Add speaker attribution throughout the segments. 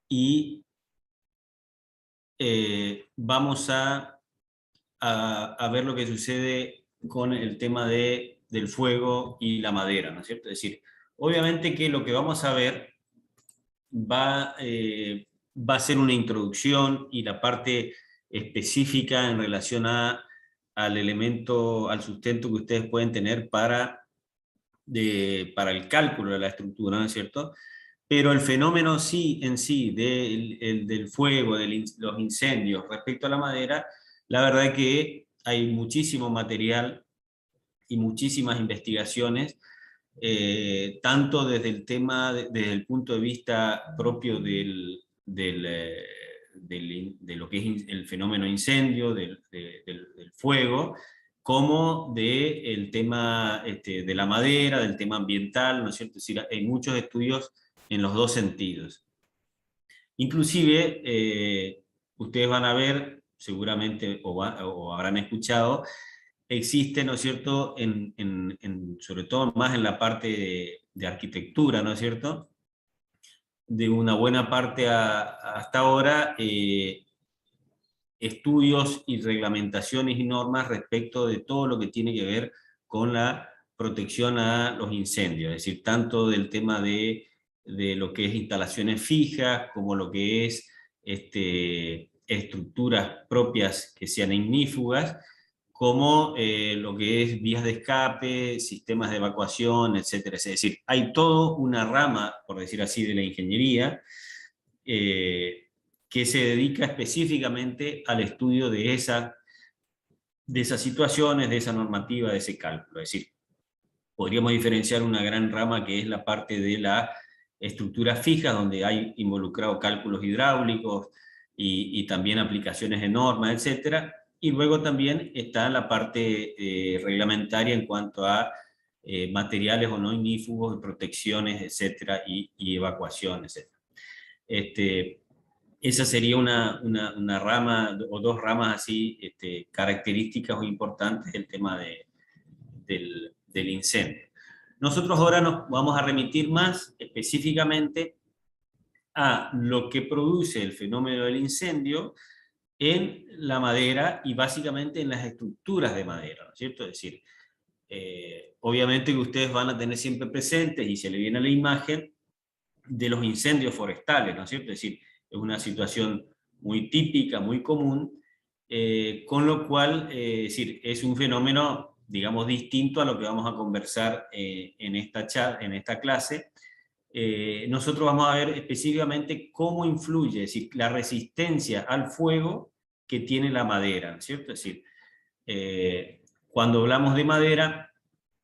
Speaker 1: y vamos a ver lo que sucede con el tema del fuego y la madera, ¿no es cierto? Es decir, obviamente que lo que vamos a ver va a ser una introducción y la parte específica en relación al elemento, al sustento que ustedes pueden tener para el cálculo de la estructura, ¿no es cierto? Pero el fenómeno sí, en sí, del fuego, los incendios respecto a la madera, la verdad es que hay muchísimo material y muchísimas investigaciones, tanto desde el tema, desde el punto de vista propio de lo que es el fenómeno incendio, del fuego, como del tema de la madera, del tema ambiental, ¿no es cierto? Es decir, hay muchos estudios en los dos sentidos. Inclusive, ustedes van a ver, seguramente, o habrán escuchado, existe, ¿no es cierto?, sobre todo más en la parte de arquitectura, ¿no es cierto?, de una buena parte hasta ahora, estudios y reglamentaciones y normas respecto de todo lo que tiene que ver con la protección a los incendios, es decir, tanto del tema de lo que es instalaciones fijas, como lo que es estructuras propias que sean ignífugas, como lo que es vías de escape, sistemas de evacuación, etcétera. Es decir, hay toda una rama, por decir así, de la ingeniería, que se dedica específicamente al estudio de esas situaciones, de esa normativa, de ese cálculo. Es decir, podríamos diferenciar una gran rama que es la parte de la estructura fija, donde hay involucrado cálculos hidráulicos y también aplicaciones de normas, etcétera. Y luego también está la parte reglamentaria en cuanto a materiales o no ignífugos, protecciones, etcétera, y evacuación, etcétera. Esa sería una rama o dos ramas así características o importantes del tema del incendio. Nosotros ahora nos vamos a remitir más específicamente a lo que produce el fenómeno del incendio en la madera y básicamente en las estructuras de madera, ¿no es cierto? Es decir, obviamente que ustedes van a tener siempre presentes y se le viene a la imagen de los incendios forestales, ¿no es cierto? Es decir, es una situación muy típica, muy común, con lo cual, es decir, es un fenómeno, digamos, distinto a lo que vamos a conversar en esta clase. Nosotros vamos a ver específicamente cómo influye, es decir, la resistencia al fuego que tiene la madera, ¿no es cierto? Es decir, cuando hablamos de madera,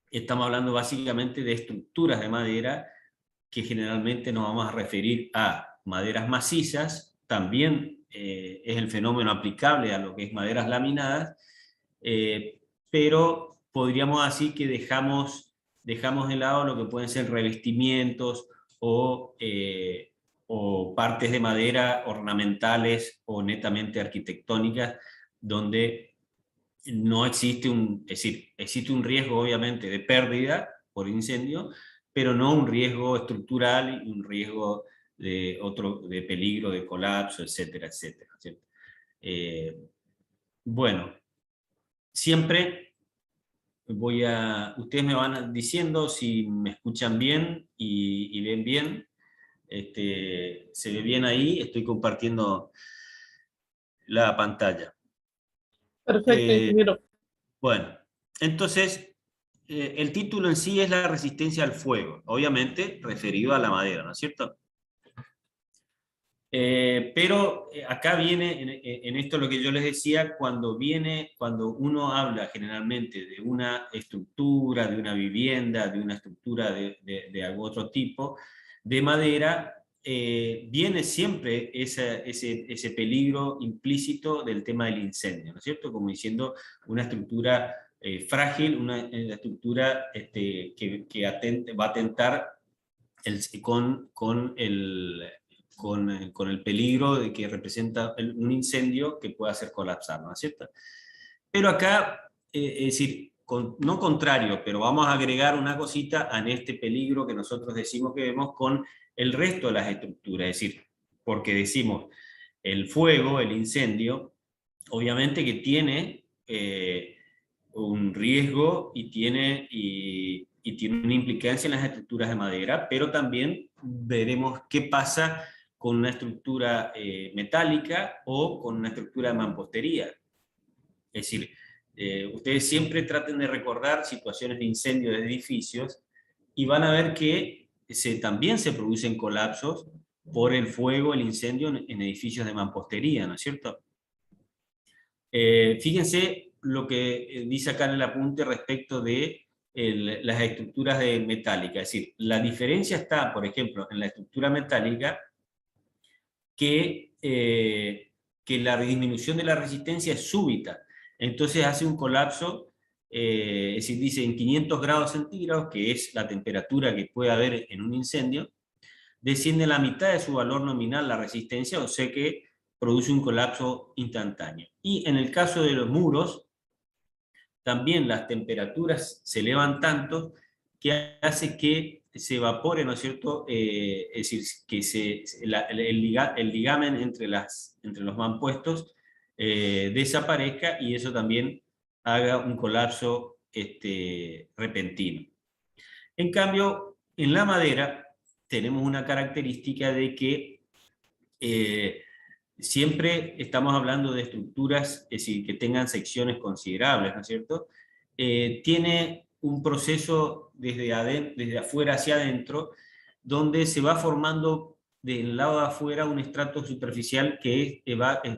Speaker 1: estamos hablando básicamente de estructuras de madera, que generalmente nos vamos a referir a maderas macizas, también es el fenómeno aplicable a lo que es maderas laminadas, pero podríamos decir que dejamos de lado lo que pueden ser revestimientos o partes de madera ornamentales o netamente arquitectónicas, donde no existe es decir, existe un riesgo obviamente de pérdida por incendio, pero no un riesgo estructural y un riesgo de peligro, de colapso, etcétera, etcétera. ¿Cierto? Bueno, siempre ustedes me van diciendo si me escuchan bien y ven bien. Se ve bien ahí, estoy compartiendo la pantalla.
Speaker 2: Perfecto, ingeniero.
Speaker 1: Bueno, entonces, el título en sí es la resistencia al fuego, obviamente referido a la madera, ¿no es cierto? Pero acá viene, en esto lo que yo les decía, cuando uno habla generalmente de una estructura, de una vivienda, de una estructura de algún otro tipo, de madera, viene siempre ese peligro implícito del tema del incendio, ¿no es cierto? Como diciendo una estructura frágil, una estructura va a atentar con el peligro de que representa un incendio que pueda hacer colapsar, ¿no es cierto? Pero acá, es decir, no contrario, pero vamos a agregar una cosita en este peligro que nosotros decimos que vemos con el resto de las estructuras, es decir, porque decimos, el fuego, el incendio, obviamente que tiene un riesgo y tiene una implicancia en las estructuras de madera, pero también veremos qué pasa con una estructura metálica o con una estructura de mampostería. Es decir, ustedes siempre traten de recordar situaciones de incendio de edificios y van a ver que también se producen colapsos por el fuego, el incendio en edificios de mampostería, ¿no es cierto? Fíjense lo que dice acá en el apunte respecto de las estructuras metálicas. Es decir, la diferencia está, por ejemplo, en la estructura metálica, que la disminución de la resistencia es súbita. Entonces hace un colapso, es decir, dice en 500 grados centígrados, que es la temperatura que puede haber en un incendio, desciende a la mitad de su valor nominal la resistencia, o sea que produce un colapso instantáneo. Y en el caso de los muros, también las temperaturas se elevan tanto que hace que se evapore, ¿no es cierto? Es decir, que el ligamen entre los mampuestos desaparezca y eso también haga un colapso repentino. En cambio, en la madera tenemos una característica de que siempre estamos hablando de estructuras, es decir, que tengan secciones considerables, ¿no es cierto? Tiene un proceso desde afuera hacia adentro, donde se va formando del lado de afuera un estrato superficial que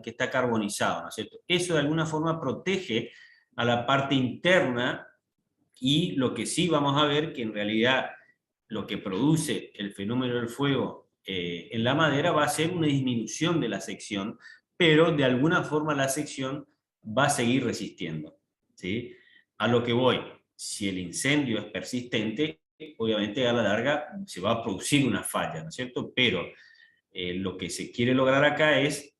Speaker 1: está carbonizado, ¿no es cierto? Eso de alguna forma protege a la parte interna, y lo que sí vamos a ver que en realidad lo que produce el fenómeno del fuego en la madera va a ser una disminución de la sección, pero de alguna forma la sección va a seguir resistiendo, ¿sí? A lo que voy, si el incendio es persistente, obviamente a la larga se va a producir una falla, ¿no es cierto? Pero lo que se quiere lograr acá es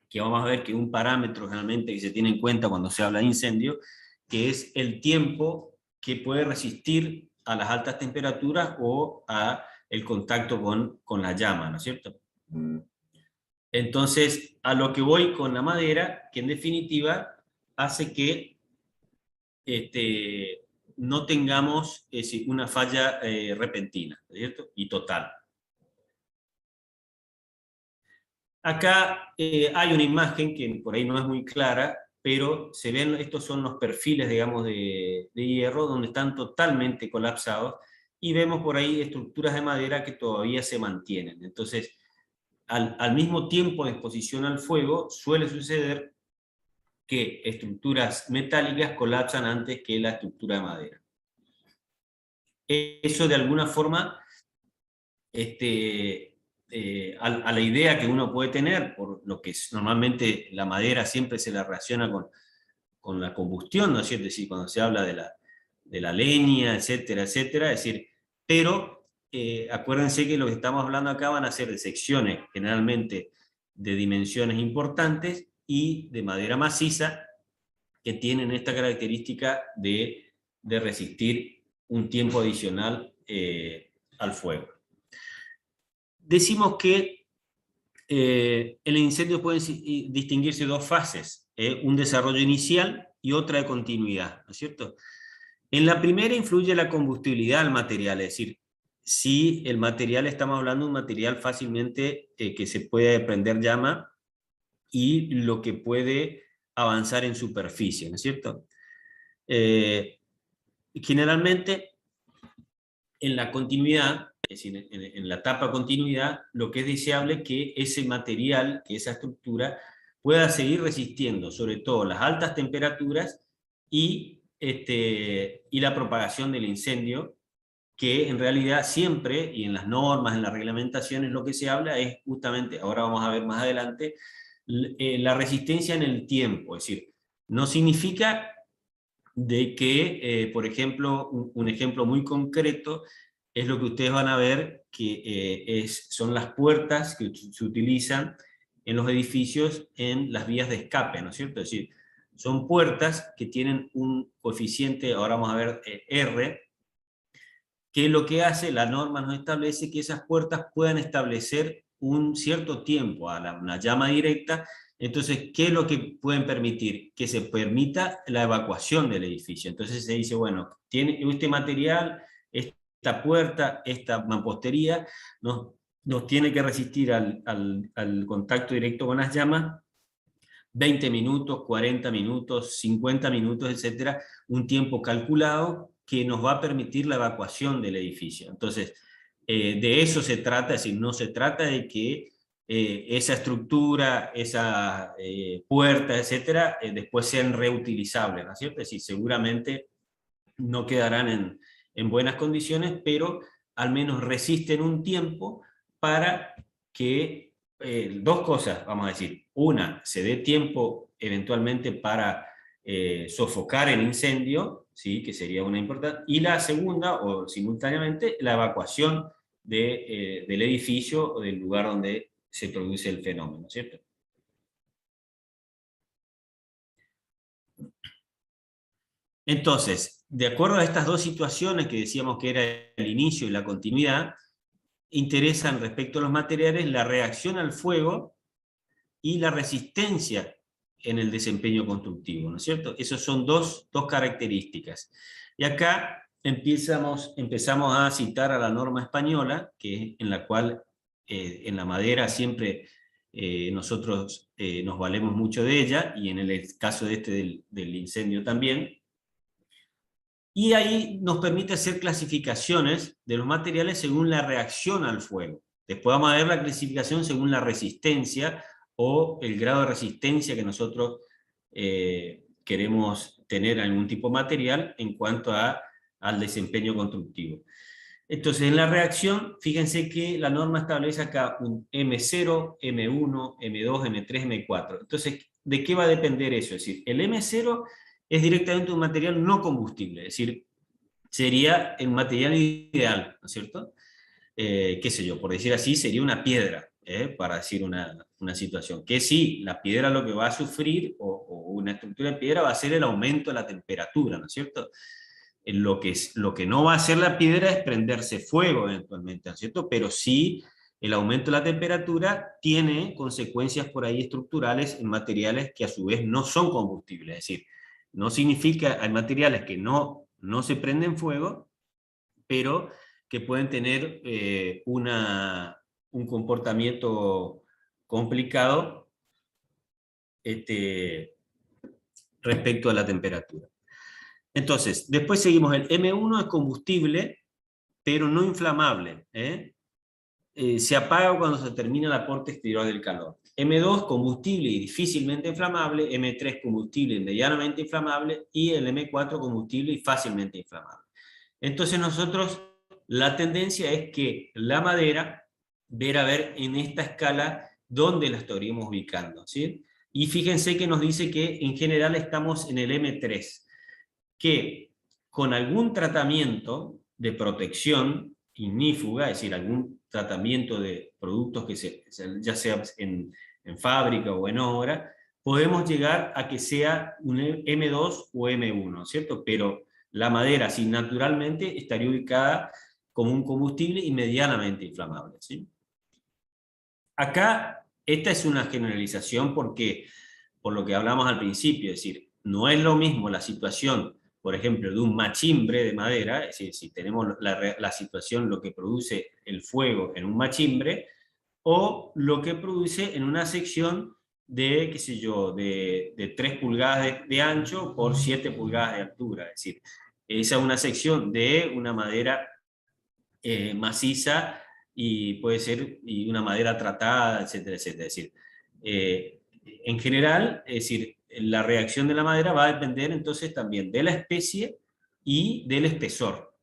Speaker 1: que vamos a ver que un parámetro generalmente que se tiene en cuenta cuando se habla de incendio, que es el tiempo que puede resistir a las altas temperaturas o a el contacto con la llama, ¿no es cierto? Entonces, a lo que voy con la madera, que en definitiva hace que no tengamos una falla repentina, ¿no es cierto? Y total. Acá hay una imagen que por ahí no es muy clara, pero se ven, estos son los perfiles, digamos, de hierro, donde están totalmente colapsados, y vemos por ahí estructuras de madera que todavía se mantienen. Entonces, al mismo tiempo de exposición al fuego, suele suceder que estructuras metálicas colapsan antes que la estructura de madera. Eso de alguna forma, a la idea que uno puede tener, por lo que normalmente la madera siempre se la relaciona con la combustión, ¿no es cierto? Es decir, cuando se habla de la leña, etcétera, etcétera, es decir, pero acuérdense que lo que estamos hablando acá van a ser de secciones generalmente de dimensiones importantes y de madera maciza, que tienen esta característica de resistir un tiempo adicional al fuego. Decimos que el incendio puede distinguirse dos fases, un desarrollo inicial y otra de continuidad, ¿no es cierto? En la primera influye la combustibilidad del material, es decir, si el material, estamos hablando de un material fácilmente que se puede prender llama y lo que puede avanzar en superficie, ¿no es cierto? Generalmente, en la continuidad, es decir, en la etapa continuidad, lo que es deseable es que ese material, que esa estructura, pueda seguir resistiendo, sobre todo las altas temperaturas y la propagación del incendio, que en realidad siempre, y en las normas, en las reglamentaciones, lo que se habla es justamente, ahora vamos a ver más adelante, la resistencia en el tiempo. Es decir, no significa de que, por ejemplo, un ejemplo muy concreto es lo que ustedes van a ver, que son las puertas que se utilizan en los edificios en las vías de escape, ¿no es cierto? Es decir, son puertas que tienen un coeficiente, ahora vamos a ver, R, que lo que hace, la norma nos establece que esas puertas puedan establecer un cierto tiempo a una llama directa, entonces, ¿qué es lo que pueden permitir? Que se permita la evacuación del edificio. Entonces se dice, bueno, tiene este material, esta puerta, esta mampostería, nos tiene que resistir al contacto directo con las llamas 20 minutos, 40 minutos, 50 minutos, etcétera, un tiempo calculado que nos va a permitir la evacuación del edificio. Entonces, de eso se trata, es decir, no se trata de que esa estructura, esa puerta, etcétera, después sean reutilizables, ¿no es cierto? Es decir, seguramente no quedarán en buenas condiciones, pero al menos resisten un tiempo para que dos cosas, vamos a decir. Una, se dé tiempo eventualmente para sofocar el incendio, ¿sí? Que sería una importante, y la segunda, o simultáneamente, la evacuación del edificio o del lugar donde se produce el fenómeno, ¿cierto? Entonces, de acuerdo a estas dos situaciones que decíamos que era el inicio y la continuidad, interesan respecto a los materiales la reacción al fuego y la resistencia en el desempeño constructivo, ¿no es cierto? Esas son dos características. Y acá empezamos a citar a la norma española, en la cual en la madera siempre nosotros nos valemos mucho de ella, y en el caso del incendio también. Y ahí nos permite hacer clasificaciones de los materiales según la reacción al fuego. Después vamos a ver la clasificación según la resistencia o el grado de resistencia que nosotros queremos tener en algún tipo de material en cuanto al desempeño constructivo. Entonces, en la reacción, fíjense que la norma establece acá un M0, M1, M2, M3, M4. Entonces, ¿de qué va a depender eso? Es decir, el M0 es directamente un material no combustible, es decir, sería el material ideal, ¿no es cierto? Qué sé yo, por decir así, sería una piedra, para decir una situación. Que sí, la piedra lo que va a sufrir, o una estructura de piedra, va a ser el aumento de la temperatura, ¿no es cierto? Lo que no va a hacer la piedra es prenderse fuego eventualmente, ¿no es cierto? Pero sí, el aumento de la temperatura tiene consecuencias por ahí estructurales en materiales que a su vez no son combustibles, es decir, no significa, hay materiales que no se prenden fuego, pero que pueden tener un comportamiento complicado respecto a la temperatura. Entonces, después seguimos, el M1 es combustible, pero no inflamable. Se apaga cuando se termina el aporte exterior del calor. M2, combustible y difícilmente inflamable. M3, combustible y medianamente inflamable. Y el M4, combustible y fácilmente inflamable. Entonces nosotros, la tendencia es que la madera, a ver en esta escala dónde la estaríamos ubicando, ¿sí? Y fíjense que nos dice que en general estamos en el M3, que con algún tratamiento de protección ignífuga, es decir, algún tratamiento de productos que ya sea en fábrica o en obra, podemos llegar a que sea un M2 o M1, ¿cierto? Pero la madera, sí, naturalmente estaría ubicada como un combustible y medianamente inflamable, ¿sí? Acá, esta es una generalización porque, por lo que hablamos al principio, es decir, no es lo mismo la situación, por ejemplo, de un machimbre de madera, es decir, si tenemos la situación, lo que produce el fuego en un machimbre, o lo que produce en una sección de, qué sé yo, de 3 pulgadas de ancho por 7 pulgadas de altura. Es decir, esa es una sección de una madera maciza y puede ser y una madera tratada, etcétera, etcétera. Es decir, en general, es decir, la reacción de la madera va a depender entonces también de la especie y del espesor.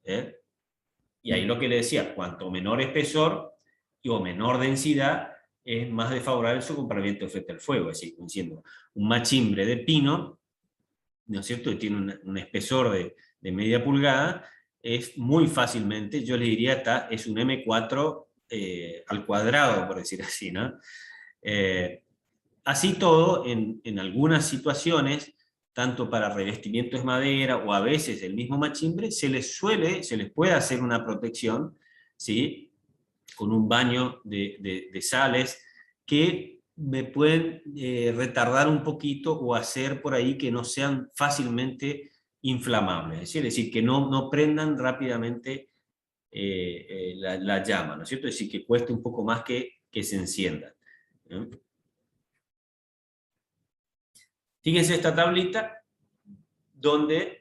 Speaker 1: Y ahí lo que le decía, cuanto menor espesor o menor densidad, es más desfavorable su comportamiento frente al fuego. Es decir, siendo un machimbre de pino, ¿no es cierto?, que tiene un espesor de media pulgada, es muy fácilmente, yo le diría, es un M4 al cuadrado, por decir así, ¿no? Así todo, en algunas situaciones, tanto para revestimientos de madera o a veces el mismo machimbre, se les puede hacer una protección, ¿sí? con un baño de sales que me pueden retardar un poquito o hacer por ahí que no sean fácilmente inflamables, es decir que no prendan rápidamente la llama, ¿no es cierto? Es decir, que cueste un poco más que se enciendan. Fíjense esta tablita donde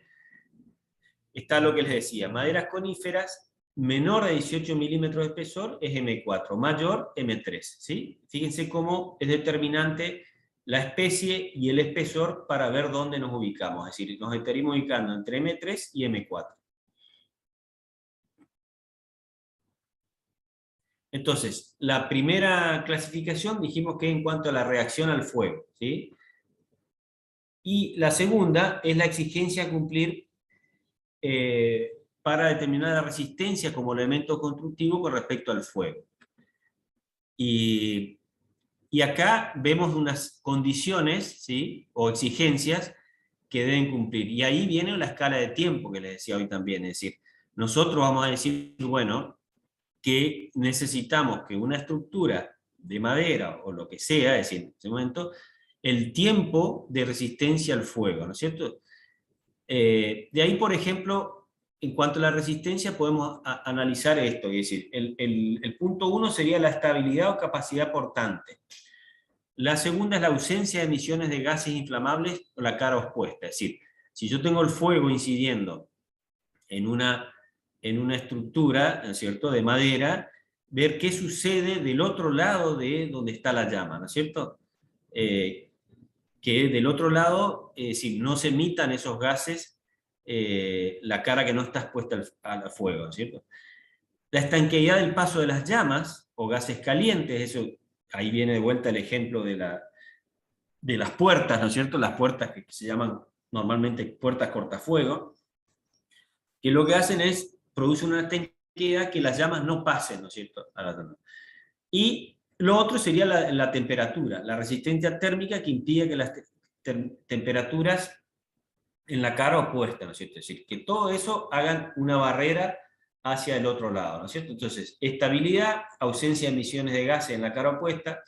Speaker 1: está lo que les decía, maderas coníferas menor de 18 milímetros de espesor es M4, mayor M3, ¿sí? Fíjense cómo es determinante la especie y el espesor para ver dónde nos ubicamos, es decir, nos estaríamos ubicando entre M3 y M4. Entonces, la primera clasificación dijimos que en cuanto a la reacción al fuego, ¿sí? Y la segunda es la exigencia a cumplir para determinar la resistencia como elemento constructivo con respecto al fuego. Y acá vemos unas condiciones, ¿sí? O exigencias que deben cumplir. Y ahí viene la escala de tiempo que les decía hoy también. Es decir, nosotros vamos a decir, bueno, que necesitamos que una estructura de madera o lo que sea, es decir, en ese momento, el tiempo de resistencia al fuego, ¿no es cierto? De ahí, por ejemplo, en cuanto a la resistencia, podemos analizar esto, es decir, el punto 1 sería la estabilidad o capacidad portante. La segunda es la ausencia de emisiones de gases inflamables o la cara opuesta, es decir, si yo tengo el fuego incidiendo en una estructura, ¿no es cierto?, de madera, ver qué sucede del otro lado de donde está la llama, ¿no es cierto? Que del otro lado, si no se emitan esos gases, la cara que no está expuesta al fuego, ¿no es cierto? La estanqueidad del paso de las llamas, o gases calientes, eso, ahí viene de vuelta el ejemplo de las puertas, ¿no es cierto? Las puertas que se llaman normalmente puertas cortafuego, que lo que hacen es, producen una estanqueidad que las llamas no pasen, ¿no es cierto?, a la zona. Y lo otro sería la temperatura, la resistencia térmica que impide que las temperaturas en la cara opuesta, ¿no es cierto? Es decir, que todo eso hagan una barrera hacia el otro lado, ¿no es cierto? Entonces, estabilidad, ausencia de emisiones de gases en la cara opuesta,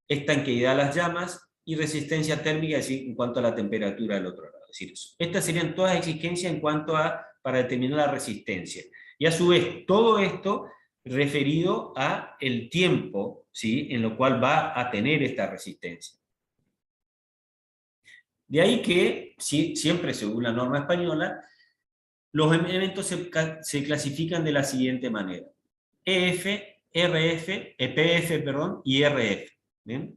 Speaker 1: estanqueidad a las llamas y resistencia térmica, es decir, en cuanto a la temperatura del otro lado. Es decir, estas serían todas exigencias en cuanto para determinar la resistencia. Y a su vez, todo esto referido a el tiempo, ¿sí?, en lo cual va a tener esta resistencia. De ahí que, siempre según la norma española, los elementos se clasifican de la siguiente manera: EF, RF, EPF, perdón, y RF. ¿Bien?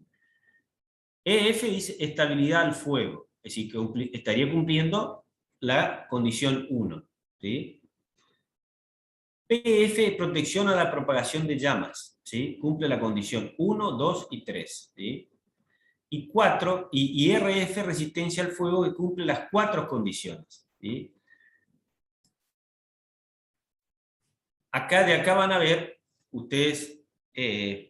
Speaker 1: EF dice estabilidad al fuego, es decir, que estaría cumpliendo la condición 1. ¿Sí? PF, protección a la propagación de llamas, ¿sí? Cumple la condición 1, 2 y 3. ¿Sí? Y 4, y RF, resistencia al fuego, que cumple las 4 condiciones. ¿Sí? De acá van a ver, ustedes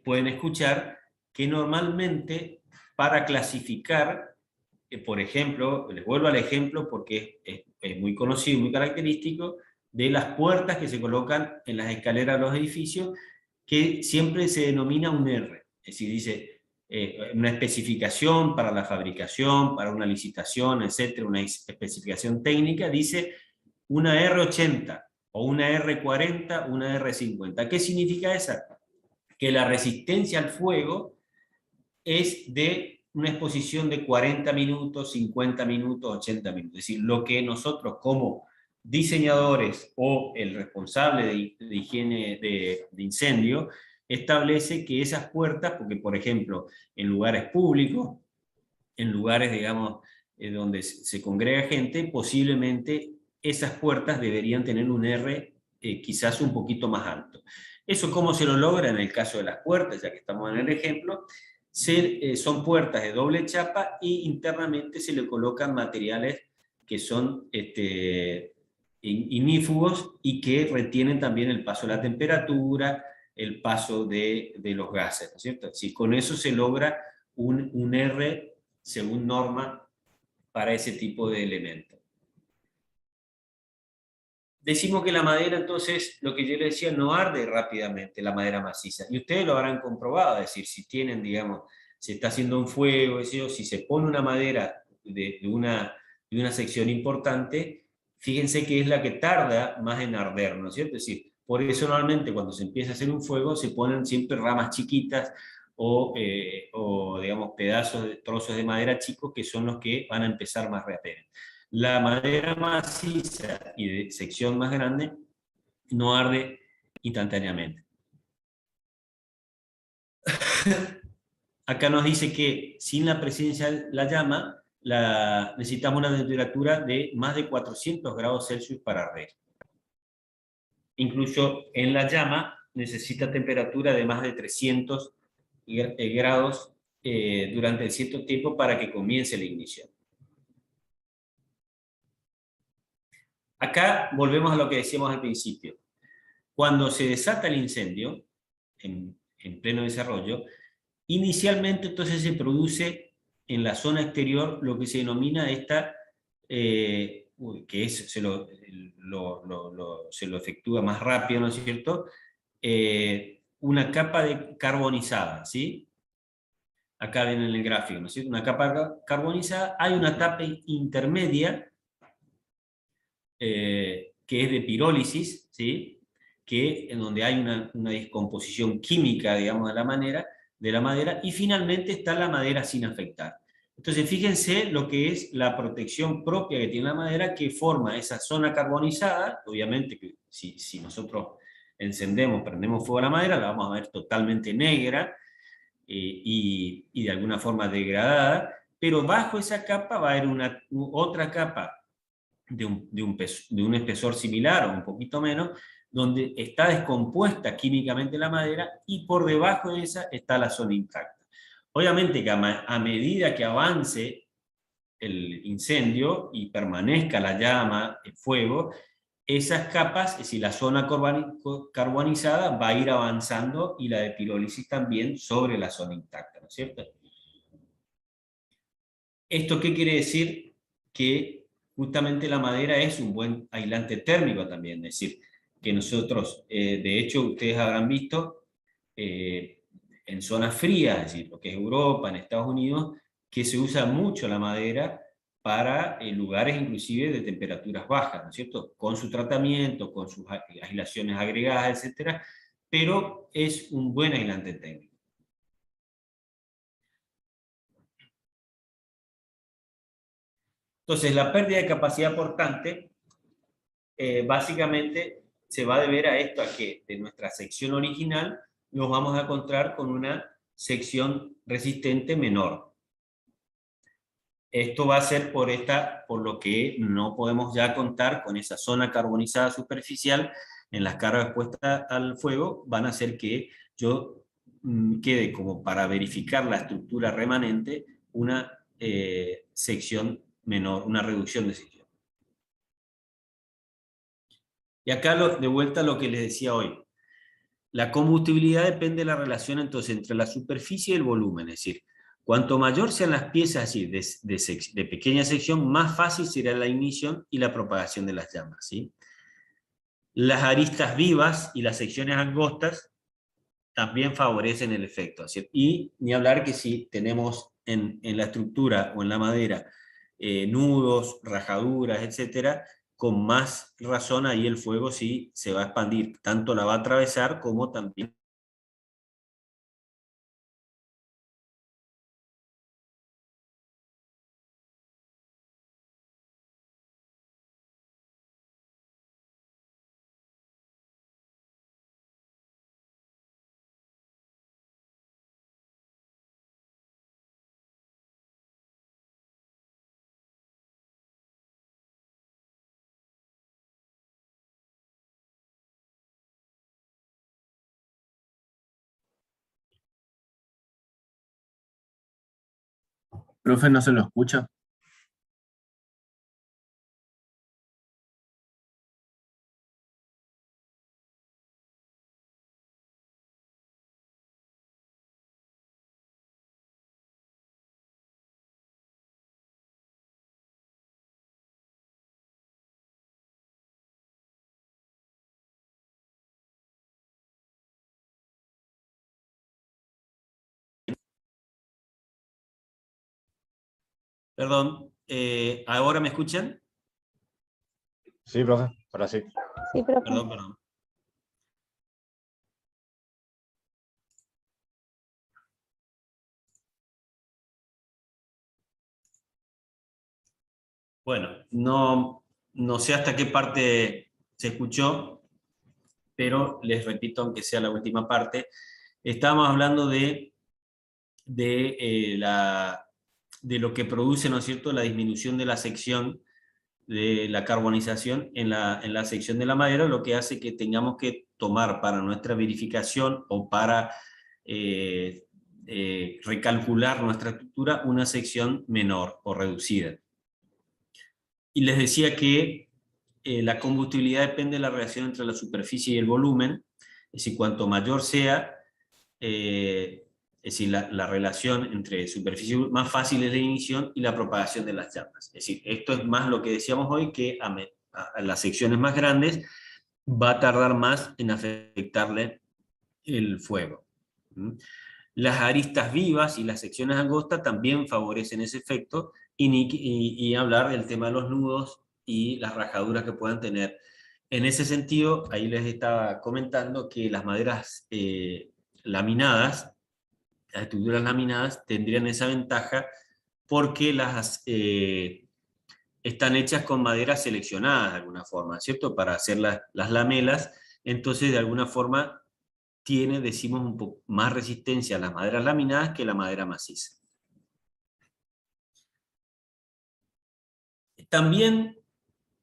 Speaker 1: pueden escuchar que normalmente para clasificar, por ejemplo, les vuelvo al ejemplo porque es muy conocido, muy característico, de las puertas que se colocan en las escaleras de los edificios, que siempre se denomina un R, es decir, dice una especificación para la fabricación, para una licitación, etcétera, una especificación técnica, dice una R80, o una R40, una R50. ¿Qué significa esa? Que la resistencia al fuego es de una exposición de 40 minutos, 50 minutos, 80 minutos. Es decir, lo que nosotros como diseñadores o el responsable de higiene de incendio establece que esas puertas, porque por ejemplo en lugares públicos, en lugares, digamos, donde se congrega gente, posiblemente esas puertas deberían tener un R quizás un poquito más alto. ¿Eso cómo se lo logra en el caso de las puertas? Ya que estamos en el ejemplo, son puertas de doble chapa y internamente se le colocan materiales que son ignífugos y que retienen también el paso de la temperatura, el paso de los gases, ¿no es cierto? Si con eso se logra un R según norma para ese tipo de elementos. decimos que la madera, entonces, lo que yo les decía, no arde rápidamente, la madera maciza. Y ustedes lo habrán comprobado, es decir, si tienen, digamos, se está haciendo un fuego, es decir, si se pone una madera de una sección importante, fíjense que es la que tarda más en arder, ¿no es cierto? Es decir, por eso normalmente cuando se empieza a hacer un fuego se ponen siempre ramas chiquitas o digamos, pedazos, trozos de madera chicos que son los que van a empezar más rápido. La madera maciza y de sección más grande no arde instantáneamente. Acá nos dice que sin la presencia de la llama, necesitamos una temperatura de más de 400 grados Celsius para arder. Incluso en la llama necesita temperatura de más de 300 grados durante cierto tiempo para que comience la ignición. Acá volvemos a lo que decíamos al principio. Cuando se desata el incendio, en pleno desarrollo, inicialmente entonces se produce en la zona exterior lo que se denomina esta, que es, se lo efectúa más rápido, ¿no es cierto? Una capa carbonizada, ¿sí? Acá ven en el gráfico, ¿no es cierto? Una capa carbonizada, hay una etapa intermedia que es de pirólisis, ¿sí? En donde hay una descomposición química, digamos, de la madera, y finalmente está la madera sin afectar. Entonces, fíjense lo que es la protección propia que tiene la madera, que forma esa zona carbonizada. Obviamente, que si nosotros encendemos, prendemos fuego a la madera, la vamos a ver totalmente negra y de alguna forma degradada, pero bajo esa capa va a haber otra capa de un espesor similar o un poquito menos, donde está descompuesta químicamente la madera y por debajo de esa está la zona intacta. Obviamente que a medida que avance el incendio y permanezca la llama, el fuego, esas capas, es decir, la zona carbonizada va a ir avanzando y la de pirólisis también sobre la zona intacta, ¿no es cierto? ¿Esto qué quiere decir? Que justamente la madera es un buen aislante térmico también, es decir, que nosotros, de hecho, ustedes habrán visto en zonas frías, es decir, lo que es Europa, en Estados Unidos, que se usa mucho la madera para lugares inclusive de temperaturas bajas, ¿no es cierto? Con su tratamiento, con sus aislaciones agregadas, etcétera, pero es un buen aislante térmico. Entonces, la pérdida de capacidad portante básicamente se va a deber a esto, a que de nuestra sección original nos vamos a encontrar con una sección resistente menor. Esto va a ser por lo que no podemos ya contar con esa zona carbonizada superficial en las cargas expuestas al fuego, van a hacer que yo quede como para verificar la estructura remanente una sección menor, una reducción de sección. Y acá de vuelta a lo que les decía hoy. La combustibilidad depende de la relación entonces entre la superficie y el volumen, es decir, cuanto mayor sean las piezas así, de pequeña sección, más fácil será la ignición y la propagación de las llamas, ¿sí? Las aristas vivas y las secciones angostas también favorecen el efecto, ¿sí? Y ni hablar que si tenemos en la estructura o en la madera nudos, rajaduras, etcétera, con más razón ahí el fuego sí se va a expandir, tanto la va a atravesar como también
Speaker 3: Profe, no se lo escucha.
Speaker 1: Perdón, ¿ahora me escuchan?
Speaker 4: Sí, profe, ahora sí.
Speaker 5: Sí, profe.
Speaker 1: Perdón. Bueno, no sé hasta qué parte se escuchó, pero les repito, aunque sea la última parte, estábamos hablando de lo que produce, ¿no es cierto?, la disminución de la sección de la carbonización en la sección de la madera, lo que hace que tengamos que tomar para nuestra verificación o para recalcular nuestra estructura una sección menor o reducida. Y les decía que la combustibilidad depende de la relación entre la superficie y el volumen, es decir, cuanto mayor sea, es decir, la relación entre superficie más fácil es la ignición y la propagación de las llamas. Es decir, esto es más lo que decíamos hoy, que a las secciones más grandes va a tardar más en afectarle el fuego. Las aristas vivas y las secciones angostas también favorecen ese efecto, y hablar del tema de los nudos y las rajaduras que puedan tener. En ese sentido, ahí les estaba comentando que las maderas laminadas, las estructuras laminadas, tendrían esa ventaja porque están hechas con maderas seleccionadas de alguna forma, ¿cierto? Para hacer las lamelas, entonces de alguna forma decimos, un poco más resistencia a las maderas laminadas que la madera maciza. También,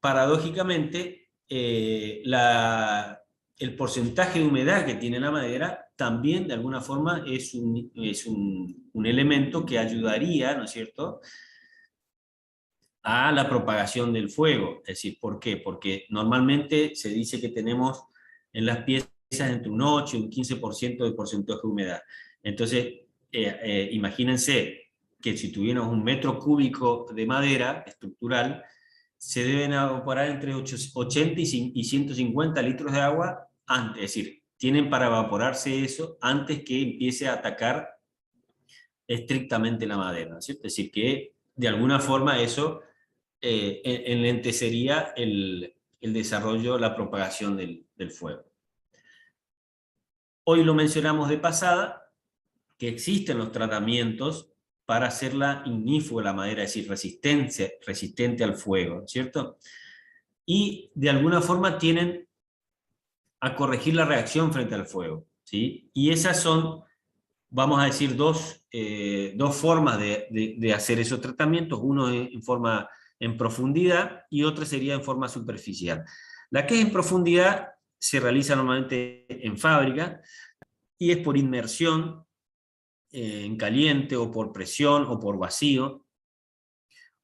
Speaker 1: paradójicamente, el porcentaje de humedad que tiene la madera también de alguna forma es un elemento que ayudaría, ¿no es cierto?, a la propagación del fuego. Es decir, ¿por qué? Porque normalmente se dice que tenemos en las piezas entre un 8 y un 15% de porcentaje de humedad. Entonces, imagínense que si tuviéramos 1 metro cúbico de madera estructural, se deben evaporar entre 80 y 150 litros de agua antes, es decir, tienen para evaporarse eso antes que empiece a atacar estrictamente la madera, ¿no es cierto? Es decir, que de alguna forma eso enlentecería el desarrollo, la propagación del fuego. Hoy lo mencionamos de pasada, que existen los tratamientos para hacerla ignífuga la madera, es decir, resistente al fuego, ¿cierto? Y de alguna forma tienen a corregir la reacción frente al fuego, ¿sí? Y esas son, vamos a decir, dos formas de hacer esos tratamientos. Uno en profundidad y otra sería en forma superficial. La que es en profundidad se realiza normalmente en fábrica y es por inmersión en caliente o por presión o por vacío,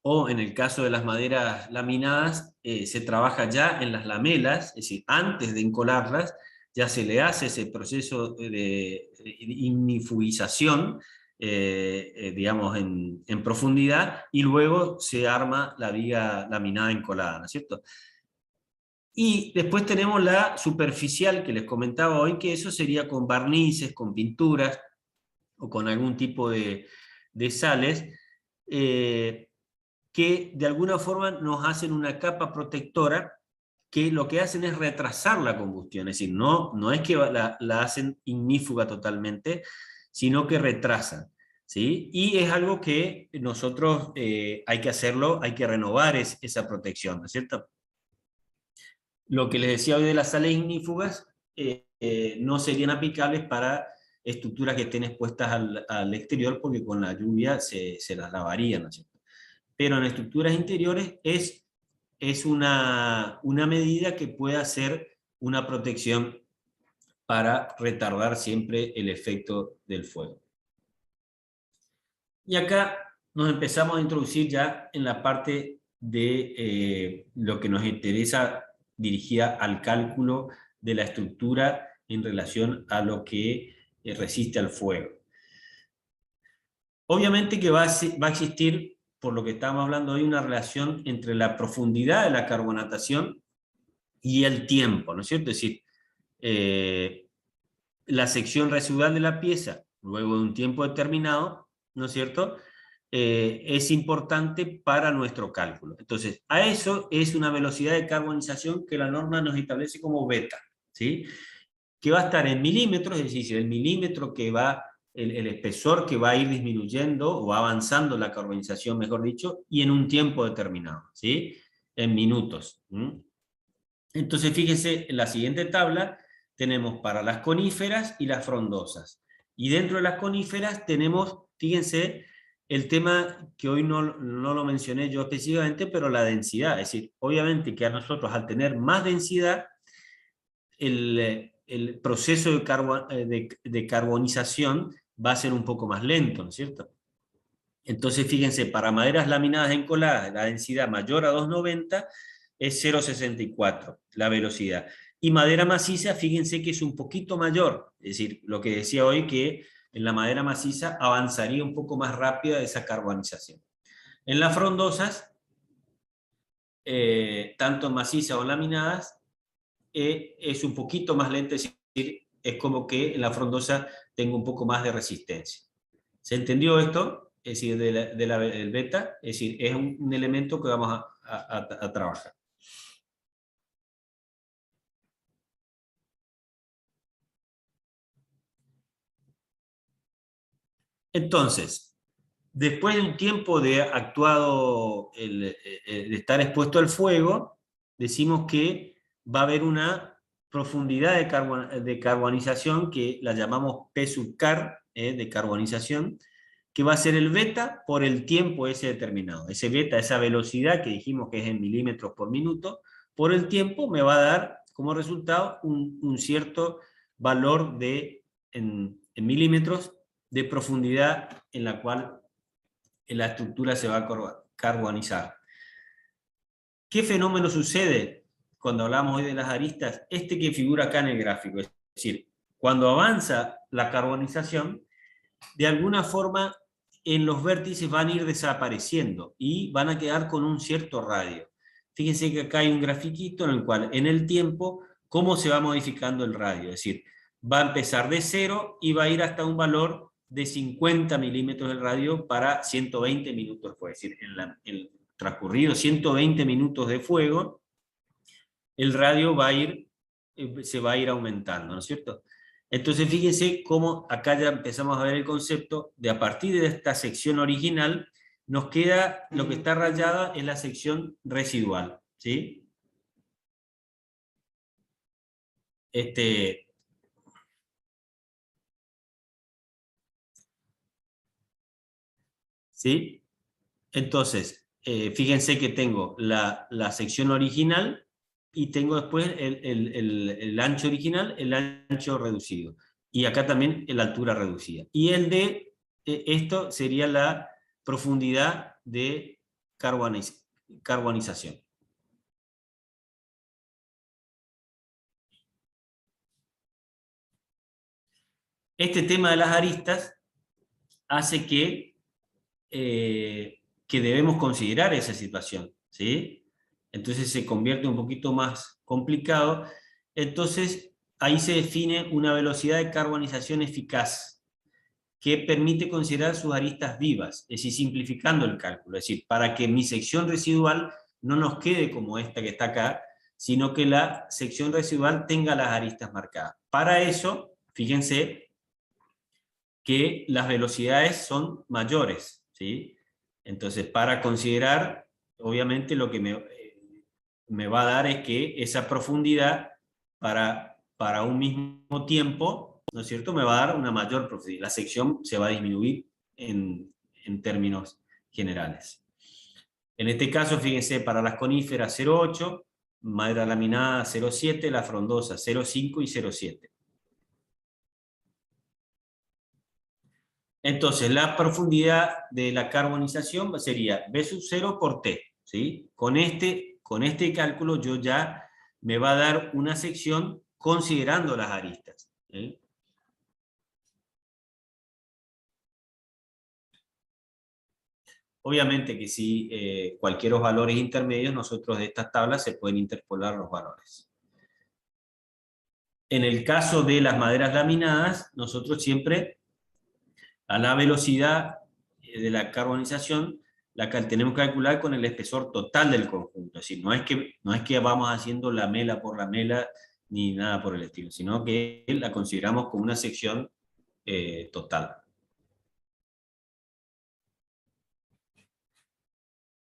Speaker 1: o en el caso de las maderas laminadas se trabaja ya en las lamelas, es decir, antes de encolarlas ya se le hace ese proceso de ignifugización, digamos, en profundidad, y luego se arma la viga laminada encolada, ¿no es cierto? Y después tenemos la superficial que les comentaba hoy, que eso sería con barnices, con pinturas, o con algún tipo de sales, que de alguna forma nos hacen una capa protectora, que lo que hacen es retrasar la combustión, es decir, no es que la hacen ignífuga totalmente, sino que retrasan, ¿sí? Y es algo que nosotros hay que hacerlo, hay que renovar esa protección, ¿no es cierto? Lo que les decía hoy de las sales ignífugas no serían aplicables para estructuras que estén expuestas al exterior, porque con la lluvia se las lavarían, ¿no es cierto? Pero en estructuras interiores es una medida que puede hacer una protección para retardar siempre el efecto del fuego. Y acá nos empezamos a introducir ya en la parte de lo que nos interesa, dirigida al cálculo de la estructura en relación a lo que resiste al fuego. Obviamente que va a existir, por lo que estamos hablando hoy, una relación entre la profundidad de la carbonatación y el tiempo, ¿no es cierto? Es decir, la sección residual de la pieza, luego de un tiempo determinado, ¿no es cierto?, es importante para nuestro cálculo. Entonces, a eso es una velocidad de carbonización que la norma nos establece como beta, ¿sí? Que va a estar en milímetros, es decir, el milímetro que va, el espesor que va a ir disminuyendo o avanzando la carbonización, mejor dicho, y en un tiempo determinado, ¿sí? En minutos. Entonces, fíjense, en la siguiente tabla tenemos para las coníferas y las frondosas. Y dentro de las coníferas tenemos, fíjense, el tema que hoy no lo mencioné yo específicamente, pero la densidad. Es decir, obviamente que a nosotros al tener más densidad, el proceso de carbonización va a ser un poco más lento, ¿no es cierto? Entonces, fíjense, para maderas laminadas encoladas, la densidad mayor a 290 es 0,64 la velocidad. Y madera maciza, fíjense que es un poquito mayor, es decir, lo que decía hoy que en la madera maciza avanzaría un poco más rápida esa carbonización. En las frondosas, tanto macizas o laminadas, es un poquito más lenta, es decir, es como que en la frondosa tengo un poco más de resistencia. ¿Se entendió esto? Es decir, del beta, es decir, es un elemento que vamos a trabajar. Entonces, después de un tiempo de actuado, de estar expuesto al fuego, decimos que va a haber una profundidad de carbonización que la llamamos P sub car, de carbonización, que va a ser el beta por el tiempo ese determinado. Ese beta, esa velocidad que dijimos que es en milímetros por minuto, por el tiempo me va a dar como resultado un cierto valor en milímetros de profundidad en la cual la estructura se va a carbonizar. ¿Qué fenómeno sucede cuando hablamos hoy de las aristas? Este que figura acá en el gráfico, es decir, cuando avanza la carbonización, de alguna forma en los vértices van a ir desapareciendo y van a quedar con un cierto radio. Fíjense que acá hay un grafiquito en el cual en el tiempo, cómo se va modificando el radio, es decir, va a empezar de 0 y va a ir hasta un valor de 50 milímetros del radio para 120 minutos, es decir, en el transcurrido 120 minutos de fuego, el radio se va a ir aumentando, ¿no es cierto? Entonces fíjense cómo acá ya empezamos a ver el concepto de a partir de esta sección original, nos queda lo que está rayada en la sección residual, ¿sí? ¿Sí? Entonces, fíjense que tengo la sección original y tengo después el ancho original, el ancho reducido. Y acá también la altura reducida. Y esto sería la profundidad de carbonización. Este tema de las aristas hace que debemos considerar esa situación, ¿sí? Entonces se convierte un poquito más complicado. Entonces ahí se define una velocidad de carbonización eficaz que permite considerar sus aristas vivas, es decir, simplificando el cálculo, es decir, para que mi sección residual no nos quede como esta que está acá, sino que la sección residual tenga las aristas marcadas. Para eso, fíjense que las velocidades son mayores, ¿sí? Entonces, para considerar, obviamente lo que me va a dar es que esa profundidad para un mismo tiempo, ¿no es cierto?, me va a dar una mayor profundidad. La sección se va a disminuir en términos generales. En este caso, fíjense, para las coníferas 0,8, madera laminada 0,7, la frondosa 0,5 y 0,7. Entonces, la profundidad de la carbonización sería B sub 0 por T, ¿sí? Con este cálculo yo ya me va a dar una sección considerando las aristas, ¿sí? Obviamente que si cualquier valores intermedios, nosotros de estas tablas se pueden interpolar los valores. En el caso de las maderas laminadas, nosotros siempre a la velocidad de la carbonización tenemos que calcular con el espesor total del conjunto. Es decir, no es que vamos haciendo la mela por la mela ni nada por el estilo, sino que la consideramos como una sección total.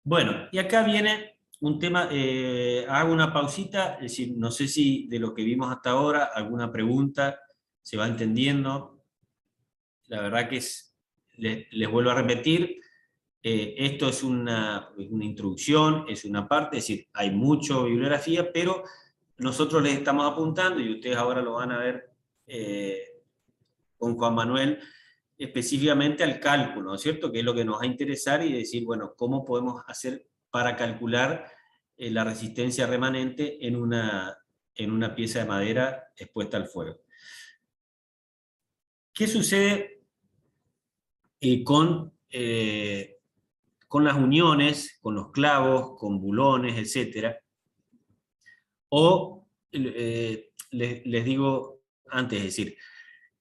Speaker 1: Bueno, y acá viene un tema, hago una pausita, es decir, no sé si de lo que vimos hasta ahora, alguna pregunta, se va entendiendo. La verdad que les vuelvo a repetir, esto es una introducción, es una parte, es decir, hay mucha bibliografía, pero nosotros les estamos apuntando, y ustedes ahora lo van a ver con Juan Manuel, específicamente al cálculo, ¿no es cierto? Que es lo que nos va a interesar y decir, bueno, ¿cómo podemos hacer para calcular la resistencia remanente en una pieza de madera expuesta al fuego? ¿Qué sucede con las uniones, con los clavos, con bulones, etcétera? O, les digo antes, es decir,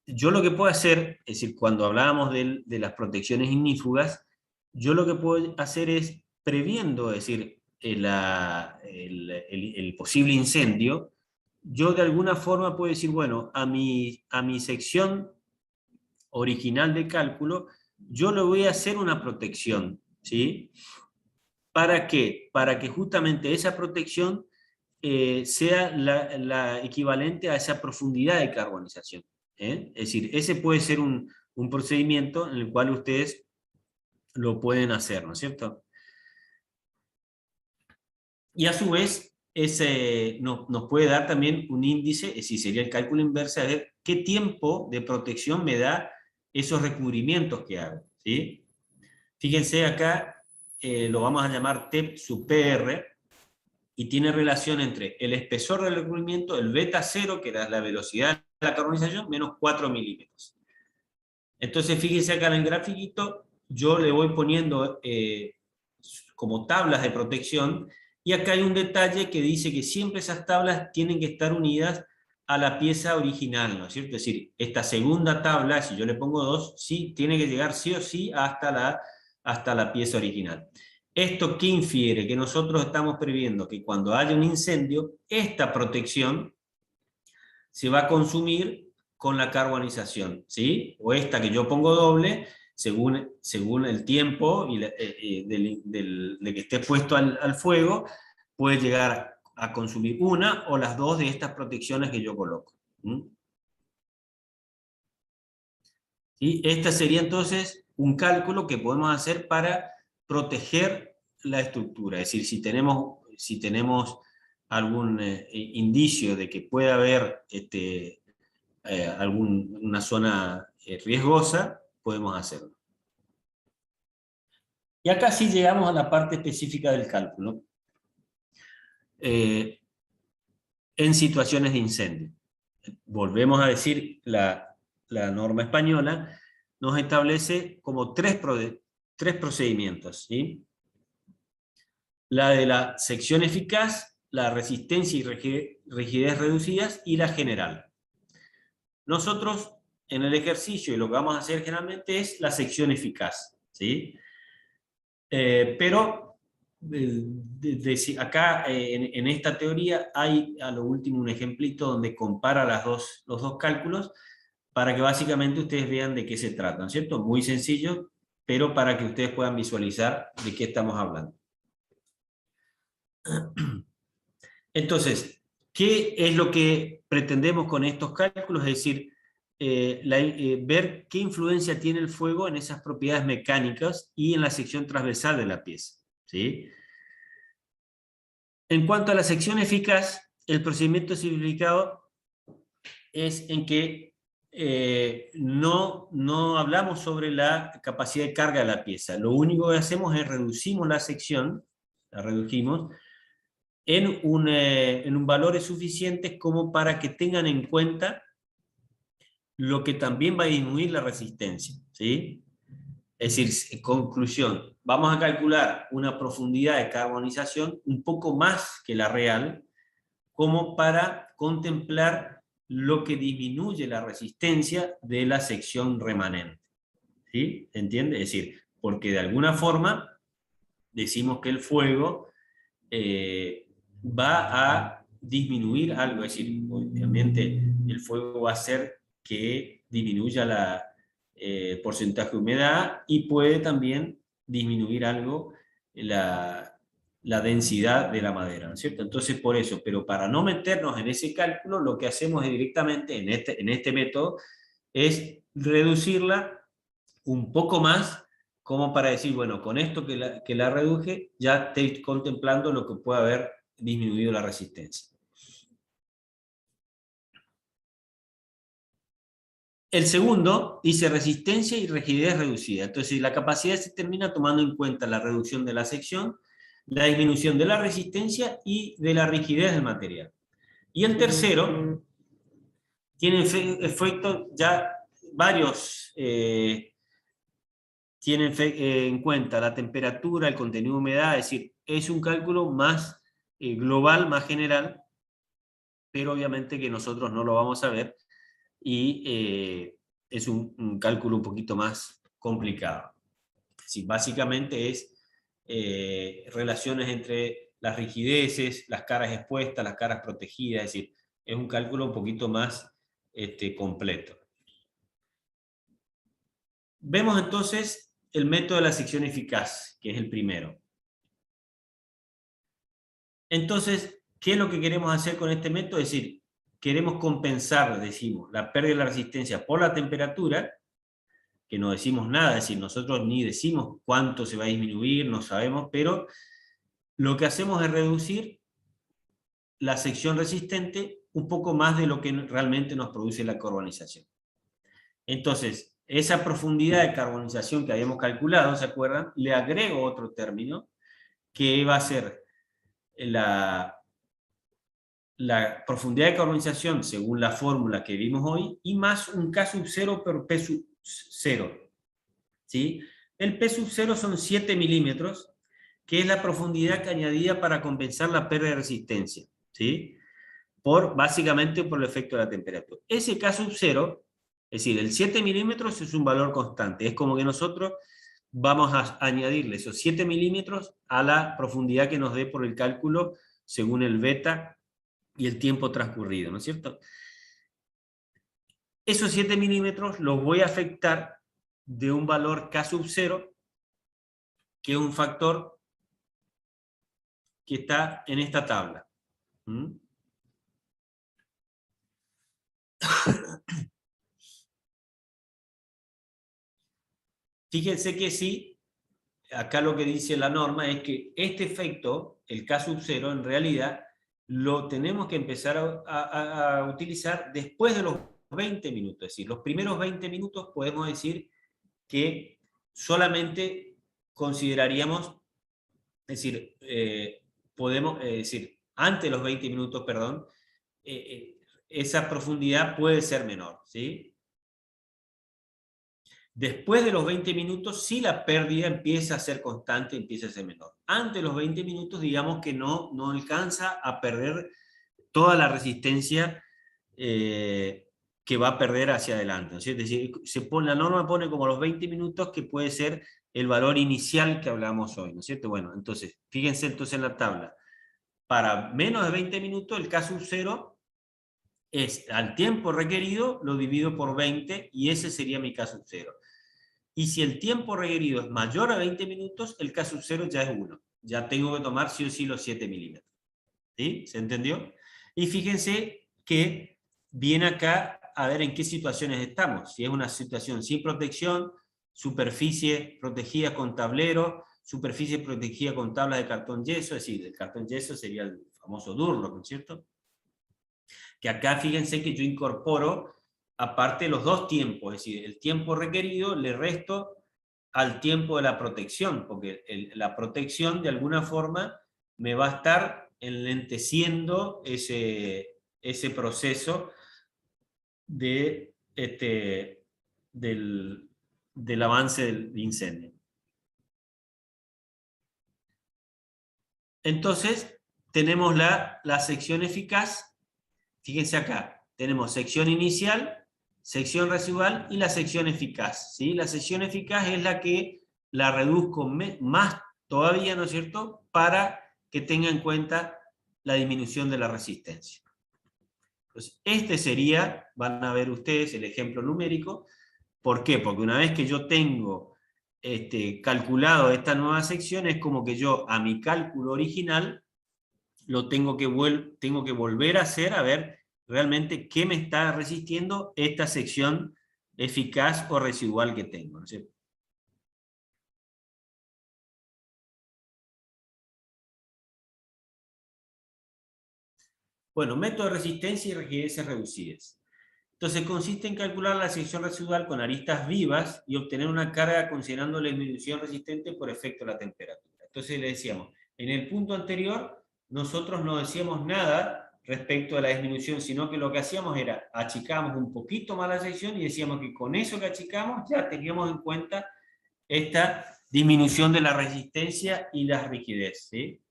Speaker 1: yo lo que puedo hacer, es decir, cuando hablábamos de las protecciones ignífugas, yo lo que puedo hacer es, previendo, es decir, el posible incendio, yo de alguna forma puedo decir, bueno, a mi sección original de cálculo, yo le voy a hacer una protección, ¿sí? ¿Para qué? Para que justamente esa protección sea la equivalente a esa profundidad de carbonización. Es decir, ese puede ser un procedimiento en el cual ustedes lo pueden hacer, ¿no es cierto? Y a su vez, nos puede dar también un índice, es decir, sería el cálculo inverso, de ver qué tiempo de protección me da esos recubrimientos que hago, ¿sí? Fíjense acá, lo vamos a llamar TEP sub PR, y tiene relación entre el espesor del recubrimiento, el beta 0, que era la velocidad de la carbonización, menos 4 milímetros. Entonces, fíjense acá en el grafiquito, yo le voy poniendo como tablas de protección, y acá hay un detalle que dice que siempre esas tablas tienen que estar unidas a la pieza original, ¿no es cierto? Es decir, esta segunda tabla, si yo le pongo 2, sí, tiene que llegar sí o sí hasta la pieza original. ¿Esto qué infiere? Que nosotros estamos previendo que cuando haya un incendio, esta protección se va a consumir con la carbonización, ¿sí? O esta que yo pongo doble, según el tiempo de que esté puesto al fuego, puede llegar a consumir una o las dos de estas protecciones que yo coloco. ¿Sí? Este sería entonces un cálculo que podemos hacer para proteger la estructura. Es decir, si tenemos algún indicio de que puede haber una zona riesgosa, podemos hacerlo. Y acá sí llegamos a la parte específica del cálculo. En situaciones de incendio. Volvemos a decir, la norma española nos establece como tres procedimientos, ¿sí? La de la sección eficaz, la resistencia y rigidez reducidas, y la general. Nosotros, en el ejercicio, y lo que vamos a hacer generalmente es la sección eficaz, ¿sí? Pero acá en esta teoría hay a lo último un ejemplito donde compara los dos cálculos para que básicamente ustedes vean de qué se trata, ¿no es cierto? Muy sencillo, pero para que ustedes puedan visualizar de qué estamos hablando. Entonces, ¿qué es lo que pretendemos con estos cálculos? Es decir, ver qué influencia tiene el fuego en esas propiedades mecánicas y en la sección transversal de la pieza, ¿sí? En cuanto a la sección eficaz, el procedimiento simplificado es en que no hablamos sobre la capacidad de carga de la pieza. Lo único que hacemos es reducimos la sección, la redujimos, en un valores suficientes como para que tengan en cuenta lo que también va a disminuir la resistencia, ¿sí? Es decir, conclusión, vamos a calcular una profundidad de carbonización un poco más que la real, como para contemplar lo que disminuye la resistencia de la sección remanente, ¿sí? ¿Entiende? Es decir, porque de alguna forma decimos que el fuego va a disminuir algo, es decir, obviamente el fuego va a hacer que disminuya el porcentaje de humedad y puede también disminuir algo la densidad de la madera, ¿no es cierto? Entonces por eso, pero para no meternos en ese cálculo, lo que hacemos es directamente en este método es reducirla un poco más, como para decir, bueno, con esto que la reduje, ya estoy contemplando lo que puede haber disminuido la resistencia. El segundo dice resistencia y rigidez reducida. Entonces la capacidad se determina tomando en cuenta la reducción de la sección, la disminución de la resistencia y de la rigidez del material. Y el tercero tiene efectos ya varios, tienen en cuenta la temperatura, el contenido de humedad, es decir, es un cálculo más global, más general, pero obviamente que nosotros no lo vamos a ver y es un cálculo un poquito más complicado. Sí, básicamente es relaciones entre las rigideces, las caras expuestas, las caras protegidas, es decir, es un cálculo un poquito más completo. Vemos entonces el método de la sección eficaz, que es el primero. Entonces, ¿qué es lo que queremos hacer con este método? Es decir, queremos compensar, decimos, la pérdida de la resistencia por la temperatura, que no decimos nada, es decir, nosotros ni decimos cuánto se va a disminuir, no sabemos, pero lo que hacemos es reducir la sección resistente un poco más de lo que realmente nos produce la carbonización. Entonces, esa profundidad de carbonización que habíamos calculado, ¿se acuerdan? Le agrego otro término, que va a ser la profundidad de carbonización según la fórmula que vimos hoy, y más un K sub 0 por P sub 0. ¿Sí? El P sub 0 son 7 milímetros, que es la profundidad que añadía para compensar la pérdida de resistencia, ¿sí? Básicamente por el efecto de la temperatura. Ese K sub 0, es decir, el 7 milímetros es un valor constante, es como que nosotros vamos a añadirle esos 7 milímetros a la profundidad que nos dé por el cálculo según el beta y el tiempo transcurrido, ¿no es cierto? Esos 7 milímetros los voy a afectar de un valor K sub 0, que es un factor que está en esta tabla. Fíjense que sí, acá lo que dice la norma es que este efecto, el K sub 0, en realidad lo tenemos que empezar a utilizar después de los 20 minutos. Es decir, los primeros 20 minutos podemos decir que solamente consideraríamos, es decir, podemos decir, antes de los 20 minutos, perdón, esa profundidad puede ser menor, ¿sí? Después de los 20 minutos, sí la pérdida empieza a ser constante, empieza a ser menor. Antes de los 20 minutos, digamos que no alcanza a perder toda la resistencia que va a perder hacia adelante, ¿no? Es decir, la norma pone como los 20 minutos, que puede ser el valor inicial que hablamos hoy, ¿no es cierto? Bueno, entonces, fíjense entonces en la tabla. Para menos de 20 minutos, el K sub 0 es al tiempo requerido, lo divido por 20, y ese sería mi K sub 0. Y si el tiempo requerido es mayor a 20 minutos, el K sub 0 ya es 1. Ya tengo que tomar sí o sí los 7 milímetros. ¿Sí? ¿Se entendió? Y fíjense que viene acá a ver en qué situaciones estamos. Si es una situación sin protección, superficie protegida con tablero, superficie protegida con tablas de cartón yeso, es decir, el cartón yeso sería el famoso Durlock, ¿no es cierto? Que acá fíjense que yo incorporo aparte los dos tiempos, es decir, el tiempo requerido le resto al tiempo de la protección, porque la protección de alguna forma me va a estar enlenteciendo ese proceso del avance del incendio. Entonces, tenemos la sección eficaz. Fíjense acá, tenemos sección inicial, sección residual y la sección eficaz, ¿sí? La sección eficaz es la que la reduzco más todavía, ¿no es cierto?, para que tenga en cuenta la disminución de la resistencia. Entonces, este sería, van a ver ustedes el ejemplo numérico. ¿Por qué? Porque una vez que yo tengo calculado esta nueva sección, es como que yo a mi cálculo original lo tengo que volver a hacer, a ver realmente qué me está resistiendo esta sección eficaz o residual que tengo, ¿no es cierto? Bueno, método de resistencia y rigideces reducidas. Entonces consiste en calcular la sección residual con aristas vivas y obtener una carga considerando la disminución resistente por efecto de la temperatura. Entonces le decíamos, en el punto anterior nosotros no decíamos nada respecto a la disminución, sino que lo que hacíamos era achicábamos un poquito más la sección y decíamos que con eso que achicamos ya teníamos en cuenta esta disminución de la resistencia y la rigidez, ¿sí?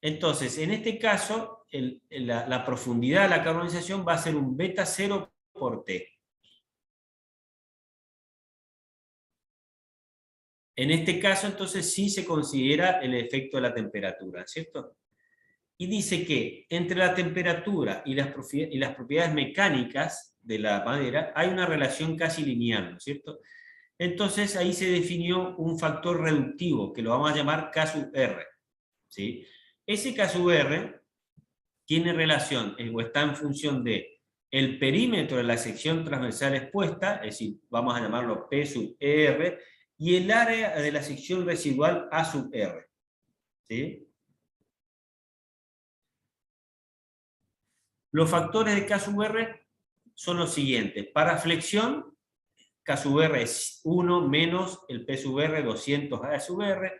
Speaker 1: Entonces, en este caso, la profundidad de la carbonización va a ser un beta 0 por T. En este caso, entonces, sí se considera el efecto de la temperatura, ¿cierto? Y dice que entre la temperatura y las propiedades mecánicas de la madera hay una relación casi lineal, ¿no es cierto? Entonces, ahí se definió un factor reductivo, que lo vamos a llamar K sub R, ¿sí? Ese K sub R tiene relación, o está en función de el perímetro de la sección transversal expuesta, es decir, vamos a llamarlo P sub ER, y el área de la sección residual A sub R. ¿Sí? Los factores de K sub R son los siguientes. Para flexión, K sub R es 1 menos el P sub R, 200 A sub R.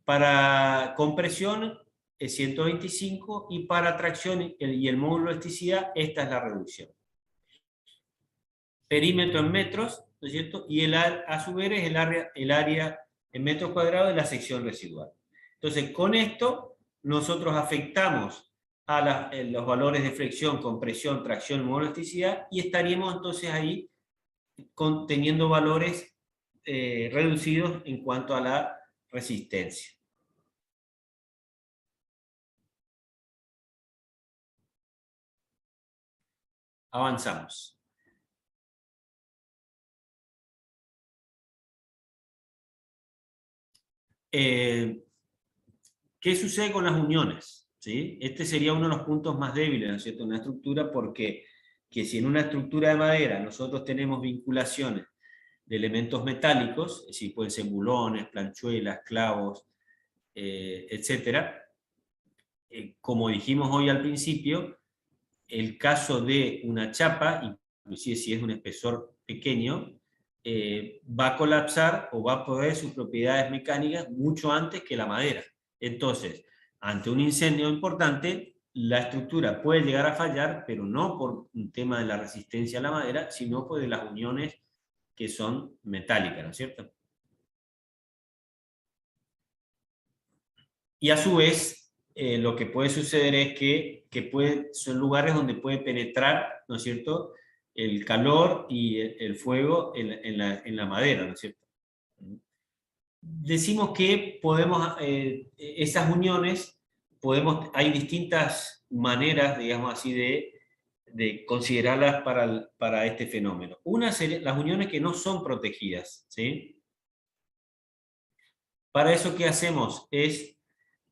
Speaker 1: Para compresión es 125, y para tracción y el módulo de elasticidad, esta es la reducción. Perímetro en metros, ¿no es cierto? Y el A sub R es el área en metros cuadrados de la sección residual. Entonces, con esto, nosotros afectamos a los valores de flexión, compresión, tracción, módulo de elasticidad, y estaríamos entonces ahí teniendo valores reducidos en cuanto a la resistencia. Avanzamos. ¿Qué sucede con las uniones? ¿Sí? Este sería uno de los puntos más débiles, ¿no es cierto?, en una estructura, porque si en una estructura de madera nosotros tenemos vinculaciones de elementos metálicos, es decir, pueden ser bulones, planchuelas, clavos, etc. Como dijimos hoy al principio, el caso de una chapa, inclusive si es un espesor pequeño, va a colapsar o va a perder sus propiedades mecánicas mucho antes que la madera. Entonces, ante un incendio importante, la estructura puede llegar a fallar, pero no por un tema de la resistencia a la madera, sino por de las uniones que son metálicas, ¿no es cierto? Y a su vez, lo que puede suceder es que son lugares donde puede penetrar, ¿no es cierto?, el calor y el fuego en la madera, ¿no es cierto? Decimos que podemos, esas uniones, hay distintas maneras, digamos así, de considerarlas para este fenómeno. Una sería las uniones que no son protegidas, ¿sí? Para eso, ¿qué hacemos? Es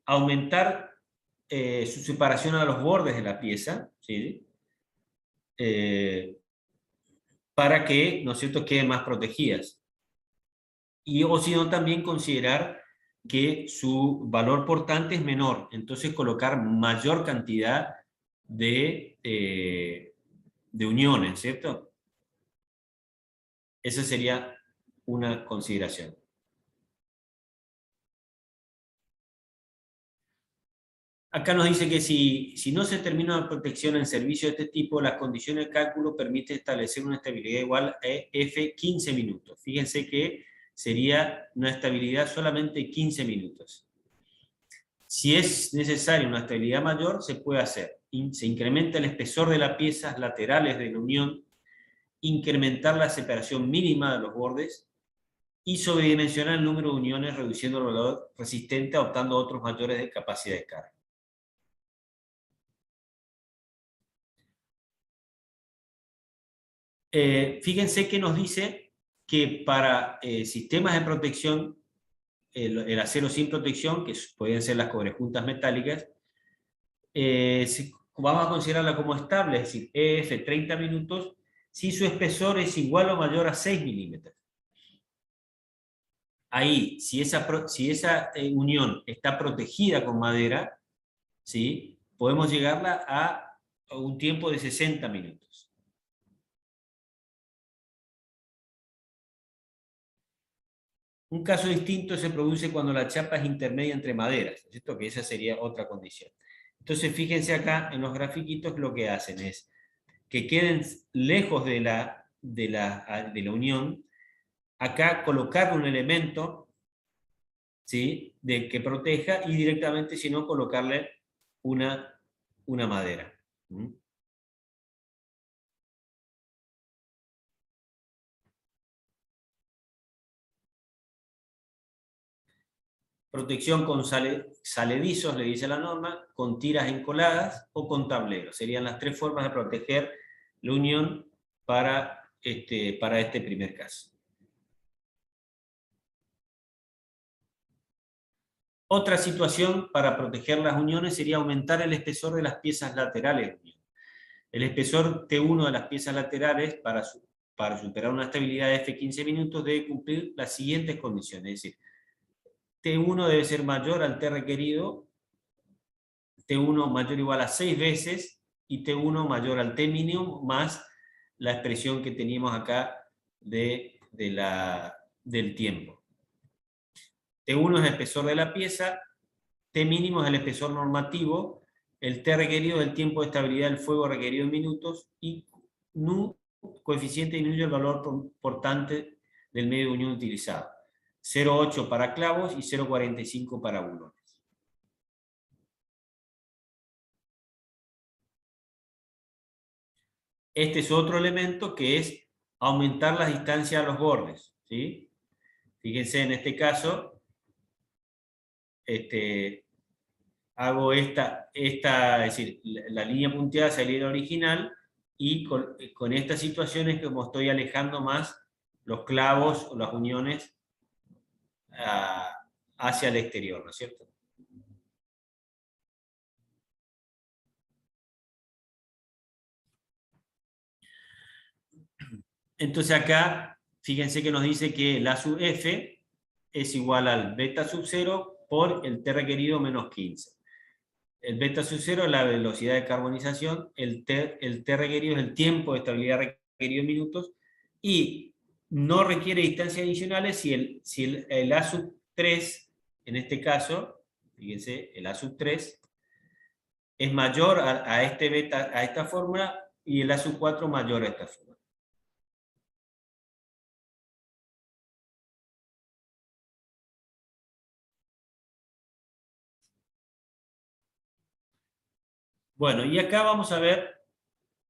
Speaker 1: aumentar su separación a los bordes de la pieza, ¿sí? Para que, ¿no es cierto?, queden más protegidas. O si no, también considerar que su valor portante es menor, entonces colocar mayor cantidad de uniones, ¿cierto? Esa sería una consideración. Acá nos dice que si no se termina una protección en servicio de este tipo, las condiciones de cálculo permiten establecer una estabilidad igual a F 15 minutos. Fíjense que sería una estabilidad solamente 15 minutos. Si es necesaria una estabilidad mayor, se puede hacer. Se incrementa el espesor de las piezas laterales de la unión, incrementar la separación mínima de los bordes, y sobredimensionar el número de uniones reduciendo el valor resistente adoptando otros mayores de capacidad de carga. Fíjense que nos dice que para sistemas de protección, el acero sin protección, que pueden ser las cobrejuntas metálicas, vamos a considerarla como estable, es decir, EF 30 minutos, si su espesor es igual o mayor a 6 milímetros. Ahí, si esa unión está protegida con madera, ¿sí? Podemos llegarla a un tiempo de 60 minutos. Un caso distinto se produce cuando la chapa es intermedia entre maderas, ¿cierto? Que esa sería otra condición. Entonces, fíjense acá en los grafiquitos, lo que hacen es que queden lejos de la unión. Acá colocar un elemento, ¿sí?, que proteja, y directamente, si no, colocarle una madera. ¿Mm? Protección con saledizos, le dice la norma, con tiras encoladas o con tableros. Serían las tres formas de proteger la unión para este primer caso. Otra situación para proteger las uniones sería aumentar el espesor de las piezas laterales de unión. El espesor T1 de las piezas laterales para superar una estabilidad de F15 minutos debe cumplir las siguientes condiciones. Es decir, T1 debe ser mayor al T requerido, T1 mayor o igual a 6 veces, y T1 mayor al T mínimo, más la expresión que teníamos acá del tiempo. T1 es el espesor de la pieza, T mínimo es el espesor normativo, el T requerido es el tiempo de estabilidad del fuego requerido en minutos, y nu, coeficiente disminuye el valor portante del medio de unión utilizado. 0,8 para clavos y 0,45 para bulones. Este es otro elemento que es aumentar las distancias a los bordes, ¿sí? Fíjense, en este caso, hago es decir, la línea punteada sería la original, y con estas situaciones como estoy alejando más los clavos o las uniones hacia el exterior, ¿no es cierto? Entonces acá, fíjense que nos dice que la sub F es igual al beta sub 0 por el T requerido menos 15. El beta sub 0 es la velocidad de carbonización, el T requerido es el tiempo de estabilidad requerido en minutos, y no requiere distancias adicionales si el A sub 3, en este caso, fíjense, el A sub 3 es mayor a esta fórmula, y el A sub 4 mayor a esta fórmula. Bueno, y acá vamos a ver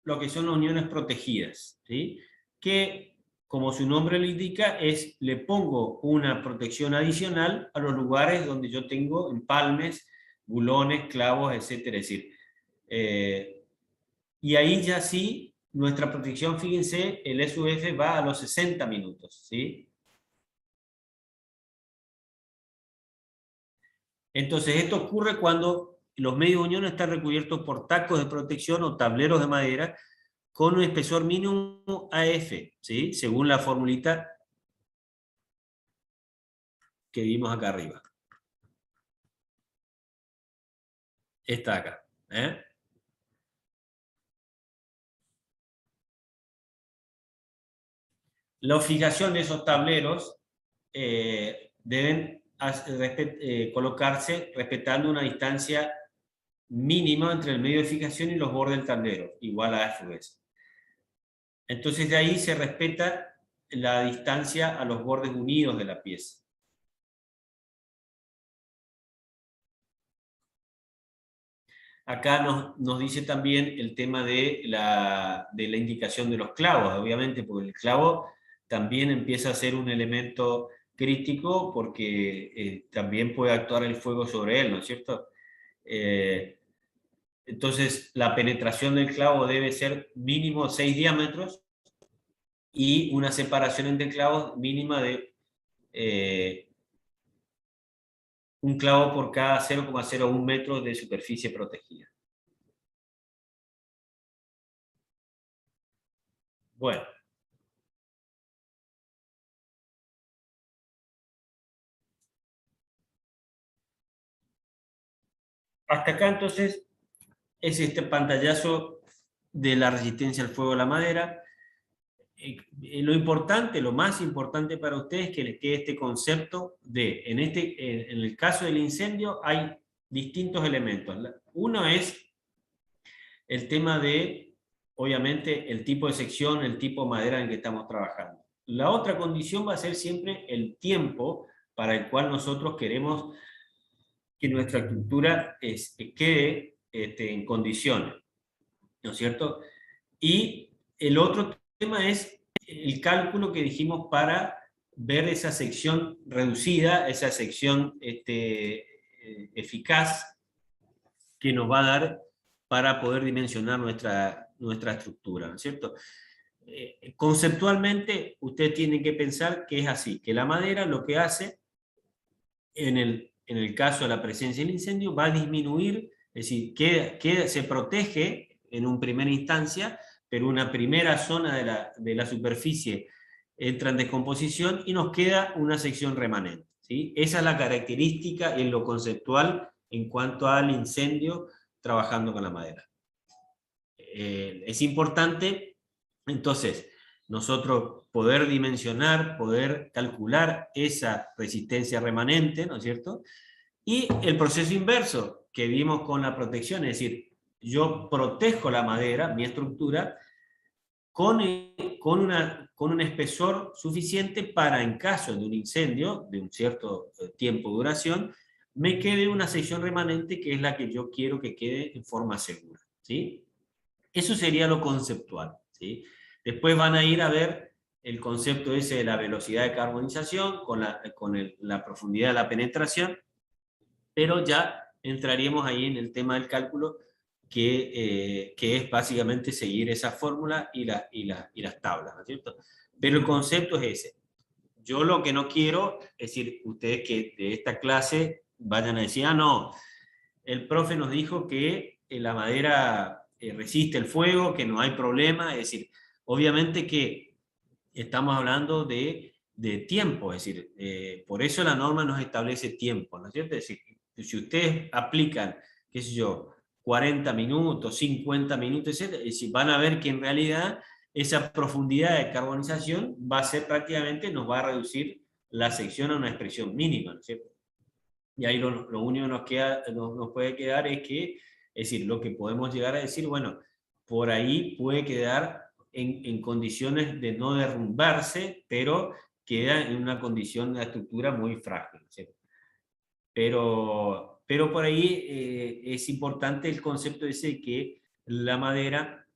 Speaker 1: lo que son las uniones protegidas, ¿sí? Que, como su nombre lo indica, le pongo una protección adicional a los lugares donde yo tengo empalmes, bulones, clavos, etc. Es decir, y ahí ya sí, nuestra protección, fíjense, el SUF va a los 60 minutos, ¿sí? Entonces, esto ocurre cuando los medios de unión están recubiertos por tacos de protección o tableros de madera con un espesor mínimo AF, ¿sí? Según la formulita que vimos acá arriba. Esta acá. La fijación de esos tableros deben colocarse respetando una distancia mínima entre el medio de fijación y los bordes del tablero, igual a F. Entonces de ahí se respeta la distancia a los bordes unidos de la pieza. Acá nos dice también el tema de la indicación de los clavos, obviamente, porque el clavo también empieza a ser un elemento crítico porque también puede actuar el fuego sobre él, ¿no es cierto? Entonces, la penetración del clavo debe ser mínimo 6 diámetros y una separación entre clavos mínima de un clavo por cada 0,01 metros de superficie protegida. Bueno. Hasta acá entonces es este pantallazo de la resistencia al fuego de la madera. Lo importante, lo más importante para ustedes es que les quede este concepto de, en el caso del incendio hay distintos elementos. Uno es el tema de, obviamente, el tipo de sección, el tipo de madera en que estamos trabajando. La otra condición va a ser siempre el tiempo para el cual nosotros queremos que nuestra estructura quede en condiciones, ¿no es cierto? Y el otro tema es el cálculo que dijimos para ver esa sección reducida, esa sección eficaz que nos va a dar para poder dimensionar nuestra estructura, ¿no es cierto? Conceptualmente, usted tiene que pensar que es así, que la madera lo que hace en el caso de la presencia del incendio va a disminuir, es decir, se protege en una primera instancia, pero una primera zona de la superficie entra en descomposición y nos queda una sección remanente, ¿sí? Esa es la característica en lo conceptual en cuanto al incendio trabajando con la madera. Es importante, entonces, nosotros poder dimensionar, poder calcular esa resistencia remanente, ¿no es cierto? Y el proceso inverso que vimos con la protección, es decir, yo protejo la madera, mi estructura, con un espesor suficiente para, en caso de un incendio, de un cierto tiempo de duración, me quede una sección remanente que es la que yo quiero que quede en forma segura, ¿sí? Eso sería lo conceptual, ¿sí? Después van a ir a ver el concepto ese de la velocidad de carbonización con la profundidad de la penetración, pero ya entraríamos ahí en el tema del cálculo que es básicamente seguir esa fórmula y las tablas, ¿no es cierto? Pero el concepto es ese. Yo lo que no quiero es decir, ustedes que de esta clase vayan a decir, ah, no, el profe nos dijo que la madera resiste el fuego, que no hay problema, es decir, obviamente que estamos hablando de tiempo, es decir, por eso la norma nos establece tiempo, ¿no es cierto? Es decir, si ustedes aplican, qué sé yo, 40 minutos, 50 minutos, etc., es decir, van a ver que en realidad esa profundidad de carbonización va a ser prácticamente, nos va a reducir la sección a una expresión mínima, ¿no es cierto? Y ahí lo único que nos puede quedar es que, es decir, lo que podemos llegar a decir, bueno, por ahí puede quedar en condiciones de no derrumbarse, pero queda en una condición de estructura muy frágil, ¿sí? Pero por ahí es importante el concepto ese de que la madera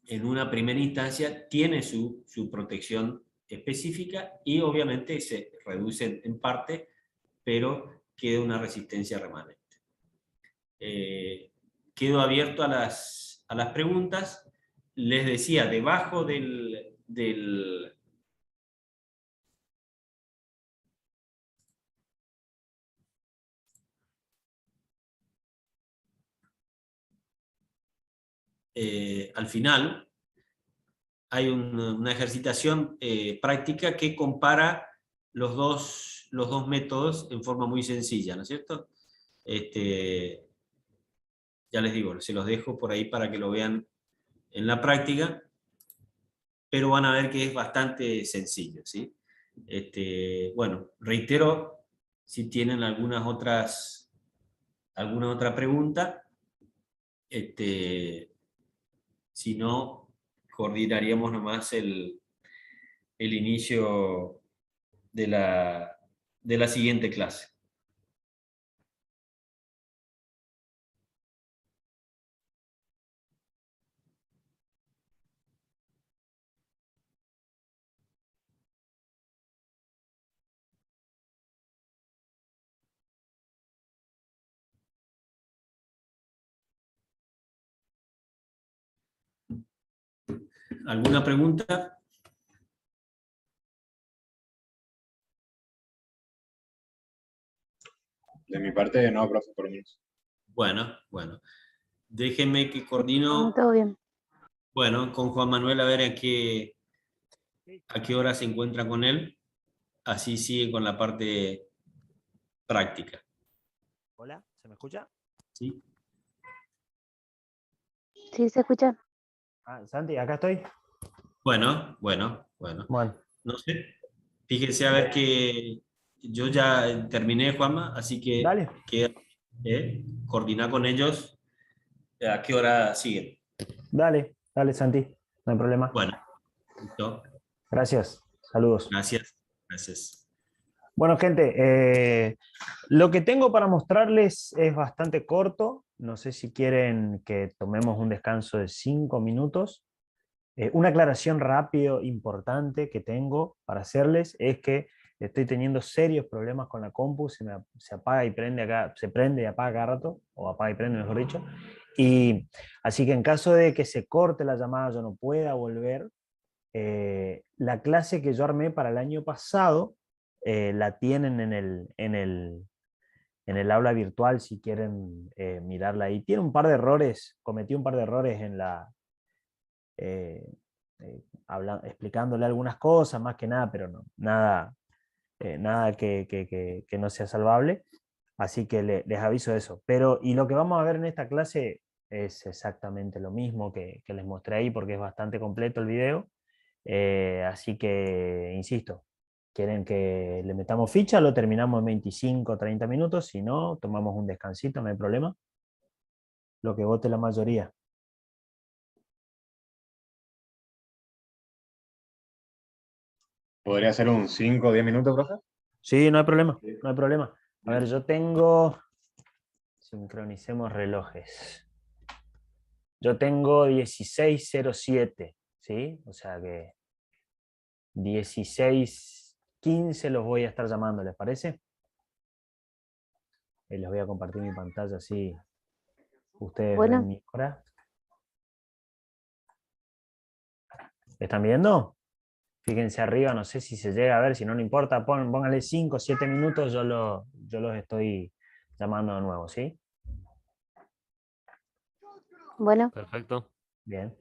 Speaker 1: en una primera instancia tiene su protección específica y obviamente se reduce en parte, pero queda una resistencia remanente. Quedo abierto a las preguntas. Les decía, debajo al final, hay una ejercitación práctica que compara los dos métodos en forma muy sencilla, ¿no es cierto? Ya les digo, se los dejo por ahí para que lo vean en la práctica, pero van a ver que es bastante sencillo, ¿sí? Bueno, reitero, si tienen alguna otra pregunta, si no, coordinaríamos nomás el inicio de la siguiente clase. ¿Alguna pregunta?
Speaker 4: De mi parte, no, profe, por lo menos.
Speaker 1: Bueno. Déjenme que coordino,
Speaker 5: Todo bien.
Speaker 1: bueno, con Juan Manuel a ver a qué hora se encuentra con él. Así sigue con la parte práctica.
Speaker 6: Hola, ¿se me escucha?
Speaker 1: ¿Sí?
Speaker 5: ¿Sí se escucha?
Speaker 6: Santi, acá estoy.
Speaker 1: Bueno.
Speaker 6: Bueno,
Speaker 1: No sé. Fíjense a ver que yo ya terminé, Juanma, así
Speaker 6: dale.
Speaker 1: que coordinar con ellos a qué hora siguen.
Speaker 6: Dale, Santi, no hay problema.
Speaker 1: Bueno, listo.
Speaker 6: Gracias, saludos.
Speaker 1: Gracias.
Speaker 6: Bueno, gente, lo que tengo para mostrarles es bastante corto. No sé si quieren que tomemos un descanso de 5 minutos. Una aclaración rápido, importante que tengo para hacerles es que estoy teniendo serios problemas con la compu, se apaga y prende acá, se prende y apaga cada rato, o apaga y prende, mejor dicho. Y así que en caso de que se corte la llamada, yo no pueda volver, la clase que yo armé para el año pasado la tienen en el aula virtual si quieren mirarla ahí. Tiene un par de errores, cometí un par de errores en la... explicándole algunas cosas, más que nada, pero no, nada que no sea salvable. Así que les aviso eso. Pero, y lo que vamos a ver en esta clase es exactamente lo mismo que les mostré ahí, porque es bastante completo el video. Así que, insisto, quieren que le metamos ficha, lo terminamos en 25 o 30 minutos. Si no, tomamos un descansito, no hay problema. Lo que vote la mayoría.
Speaker 4: ¿Podría ser un 5 o 10 minutos, profe?
Speaker 6: Sí, no hay problema, no hay problema. A ver, yo tengo... Sincronicemos relojes. Yo tengo 16:07, ¿sí? O sea que 16:15 los voy a estar llamando, ¿les parece? Les voy a compartir mi pantalla así ustedes
Speaker 5: Bueno.
Speaker 6: ven mi hora. ¿Están viendo? Fíjense arriba, no sé si se llega a ver, si no, no importa, pónganle 5 o 7 minutos, yo los estoy llamando de nuevo, ¿sí?
Speaker 5: Bueno.
Speaker 7: Perfecto.
Speaker 6: Bien.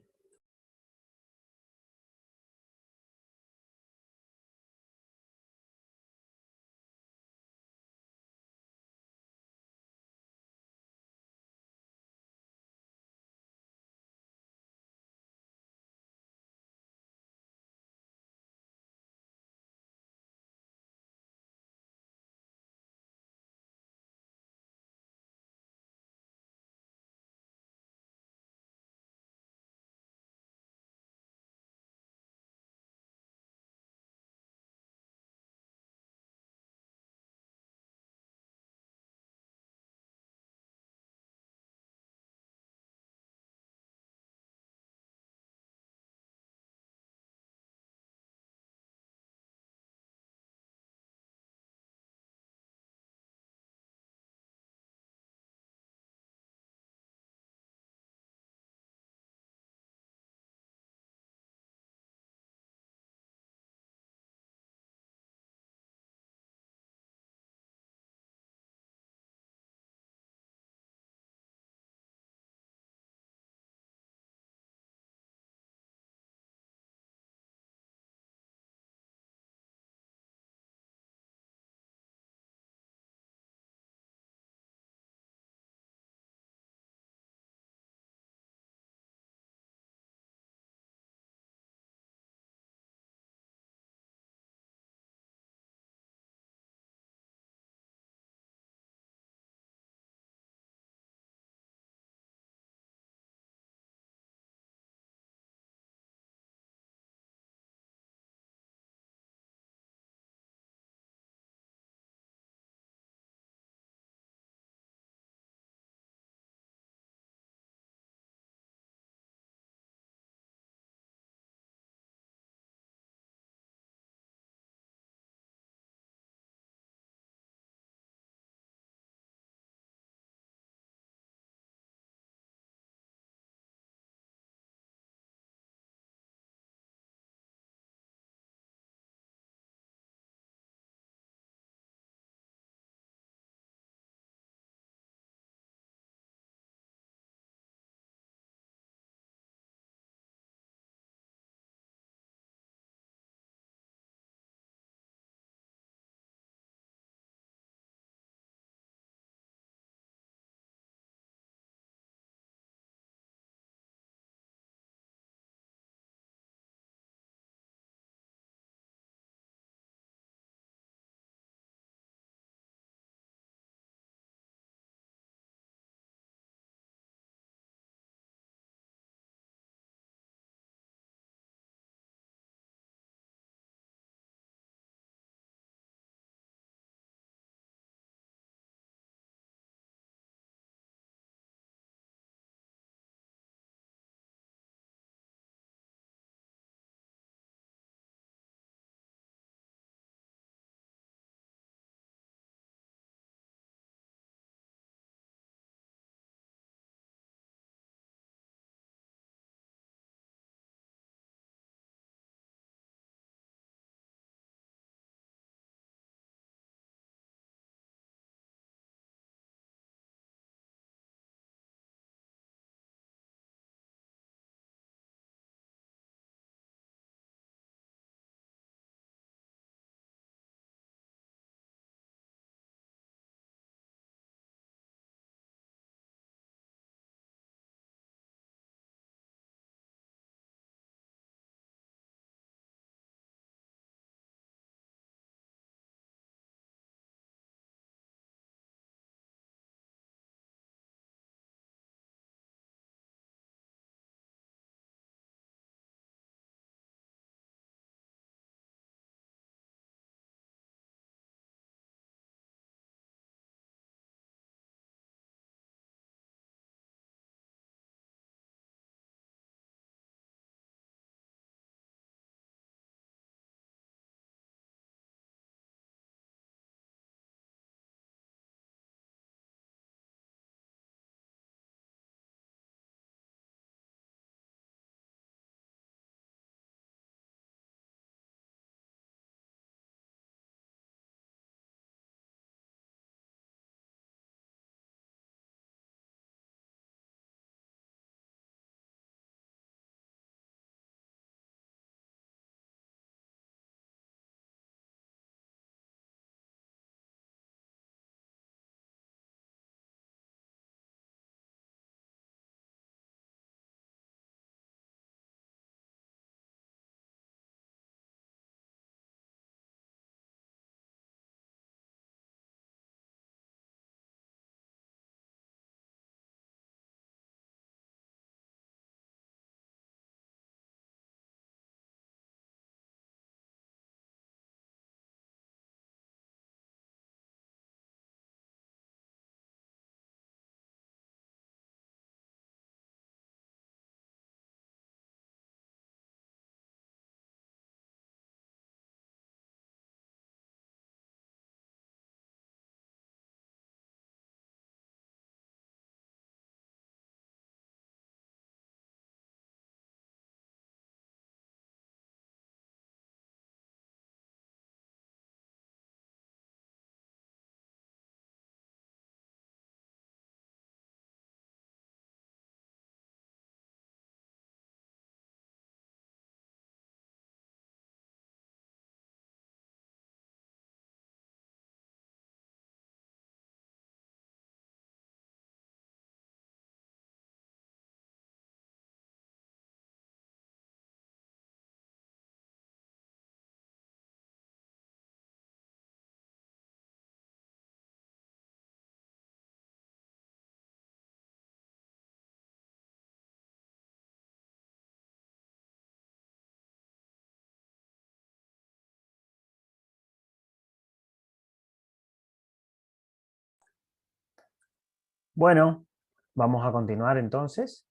Speaker 6: Bueno, vamos a continuar entonces.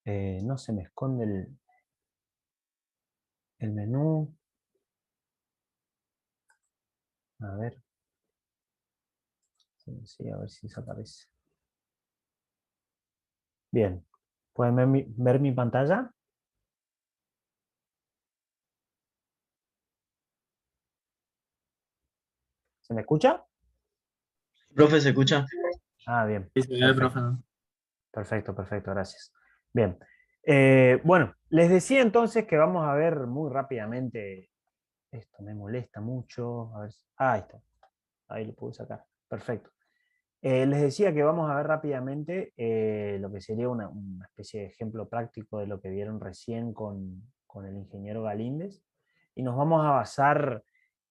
Speaker 6: No se me esconde el menú. A ver. Sí, a ver si se aparece. Bien. ¿Pueden ver mi pantalla? ¿Se me escucha?
Speaker 7: Profe, ¿se escucha?
Speaker 6: Ah, bien.
Speaker 3: Sí, se ve,
Speaker 6: Perfecto.
Speaker 3: profe.
Speaker 6: Perfecto, perfecto, gracias. Bien. Bueno, les decía entonces que vamos a ver muy rápidamente. Esto me molesta mucho. A ver ahí está. Ahí lo puedo sacar. Perfecto. Les decía que vamos a ver rápidamente lo que sería una especie de ejemplo práctico de lo que vieron recién con el ingeniero Galíndez. Y nos vamos a basar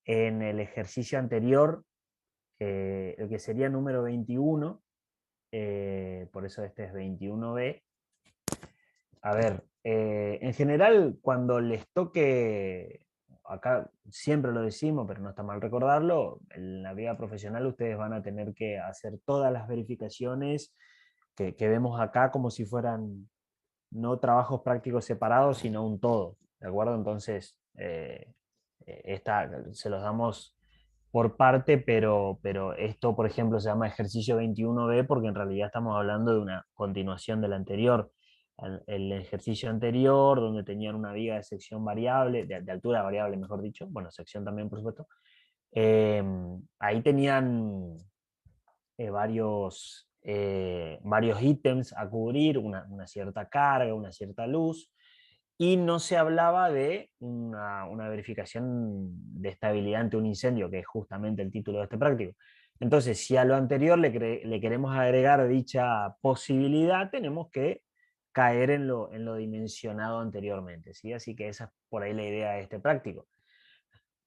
Speaker 6: en el ejercicio anterior, el que sería número 21. Por eso este es 21B. A ver, en general, cuando les toque, acá siempre lo decimos, pero no está mal recordarlo, en la vida profesional ustedes van a tener que hacer todas las verificaciones que vemos acá como si fueran no trabajos prácticos separados, sino un todo, ¿de acuerdo? Entonces, se los damos por parte, pero esto, por ejemplo, se llama ejercicio 21B porque en realidad estamos hablando de una continuación del anterior. El ejercicio anterior, donde tenían una viga de sección variable, de altura variable, mejor dicho, bueno, sección también, por supuesto, ahí tenían varios ítems a cubrir, una cierta carga, una cierta luz, y no se hablaba de una verificación de estabilidad ante un incendio, que es justamente el título de este práctico. Entonces, si a lo anterior le queremos agregar dicha posibilidad, tenemos que caer en lo dimensionado anteriormente, ¿sí? Así que esa es por ahí la idea de este práctico.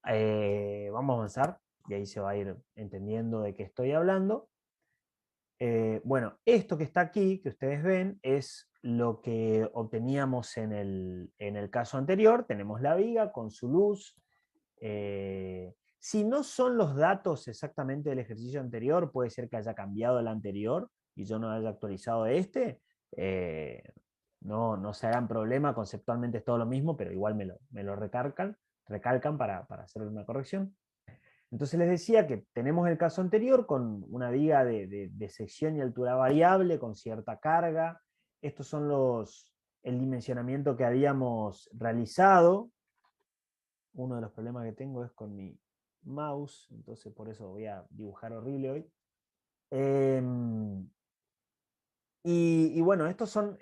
Speaker 6: Vamos a avanzar, y ahí se va a ir entendiendo de qué estoy hablando. Bueno, esto que está aquí, que ustedes ven, es lo que obteníamos en el caso anterior. Tenemos la viga con su luz. Si no son los datos exactamente del ejercicio anterior, puede ser que haya cambiado el anterior y yo no haya actualizado este. eh, no se hagan problema, conceptualmente es todo lo mismo, pero igual me lo recalcan para hacer una corrección. Entonces les decía que tenemos el caso anterior con una viga de sección y altura variable con cierta carga. Estos son el dimensionamiento que habíamos realizado. Uno de los problemas que tengo es con mi mouse, entonces por eso voy a dibujar horrible hoy. Y bueno, estos son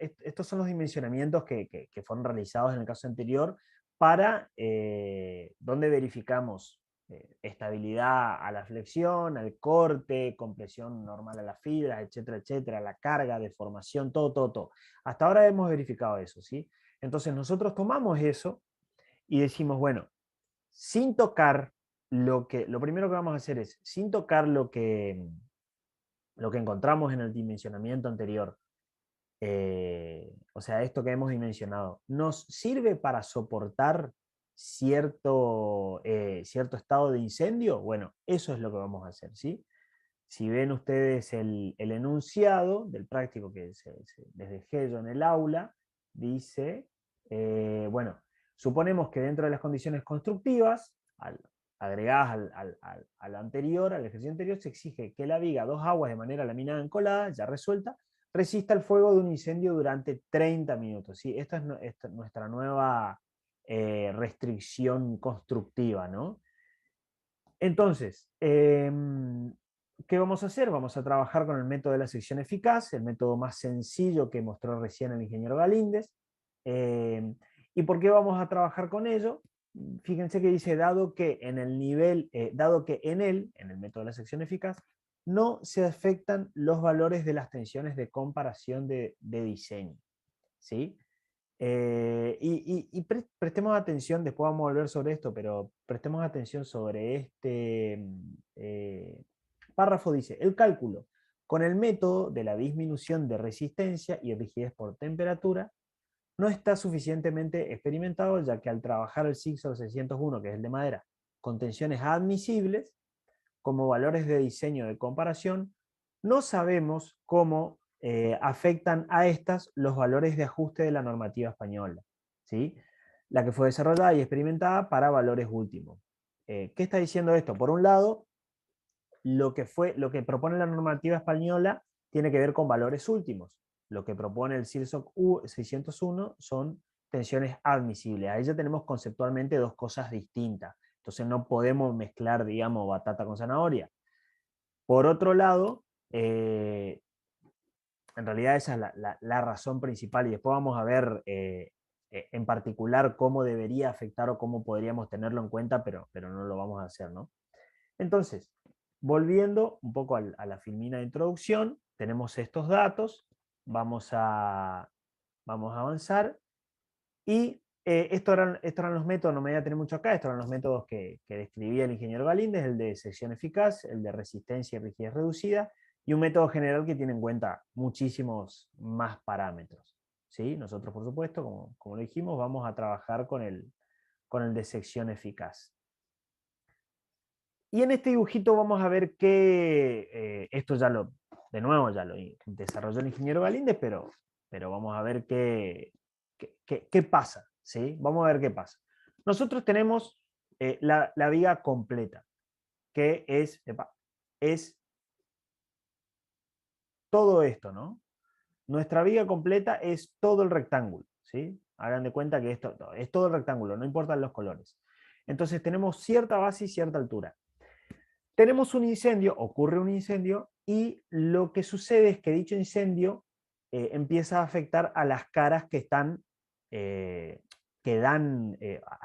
Speaker 6: los dimensionamientos que fueron realizados en el caso anterior para donde verificamos estabilidad a la flexión, al corte, compresión normal a las fibras, etcétera, etcétera, la carga, deformación, todo. Hasta ahora hemos verificado eso, ¿sí? Entonces nosotros tomamos eso y decimos, bueno, sin tocar lo primero que vamos a hacer es, sin tocar lo que encontramos en el dimensionamiento anterior, o sea, esto que hemos dimensionado, ¿nos sirve para soportar cierto estado de incendio? Bueno, eso es lo que vamos a hacer, ¿sí? Si ven ustedes el enunciado del práctico que les dejé yo en el aula, dice, bueno, suponemos que dentro de las condiciones constructivas, agregadas al anterior, al ejercicio anterior, se exige que la viga 2 aguas de manera laminada encolada, ya resuelta, resista el fuego de un incendio durante 30 minutos. ¿Sí? Esta es nuestra nueva restricción constructiva, ¿no? Entonces, ¿qué vamos a hacer? Vamos a trabajar con el método de la sección eficaz, el método más sencillo que mostró recién el ingeniero Galíndez. ¿Y por qué vamos a trabajar con ello? Fíjense que dice, dado que en el método de la sección eficaz, no se afectan los valores de las tensiones de comparación de diseño. ¿Sí? Prestemos atención, después vamos a volver sobre esto, pero prestemos atención sobre este párrafo. Dice, el cálculo con el método de la disminución de resistencia y rigidez por temperatura no está suficientemente experimentado, ya que al trabajar el CIGSOR 601, que es el de madera, con tensiones admisibles, como valores de diseño de comparación, no sabemos cómo afectan a estas los valores de ajuste de la normativa española, ¿sí? La que fue desarrollada y experimentada para valores últimos. ¿Qué está diciendo esto? Por un lado, lo que propone la normativa española tiene que ver con valores últimos. Lo que propone el CIRSOC 601 son tensiones admisibles. Ahí ya tenemos conceptualmente dos cosas distintas. Entonces no podemos mezclar, digamos, batata con zanahoria. Por otro lado, en realidad esa es la razón principal, y después vamos a ver en particular cómo debería afectar o cómo podríamos tenerlo en cuenta, pero no lo vamos a hacer, ¿no? Entonces, volviendo un poco a la filmina de introducción, tenemos estos datos, vamos a avanzar, y estos eran los métodos, no me voy a tener mucho acá, estos eran los métodos que describía el ingeniero Galíndez, el de sección eficaz, el de resistencia y rigidez reducida, y un método general que tiene en cuenta muchísimos más parámetros, ¿sí? Nosotros, por supuesto, como lo dijimos, vamos a trabajar con el de sección eficaz. Y en este dibujito vamos a ver que esto de nuevo ya lo desarrolló el ingeniero Galíndez, pero vamos a ver qué pasa, ¿sí? Vamos a ver qué pasa. Nosotros tenemos la viga completa, que es todo esto, ¿no? Nuestra viga completa es todo el rectángulo, ¿sí? Hagan de cuenta que esto es todo el rectángulo, no importan los colores. Entonces tenemos cierta base y cierta altura. Tenemos un incendio, ocurre un incendio, y lo que sucede es que dicho incendio empieza a afectar a las caras que están,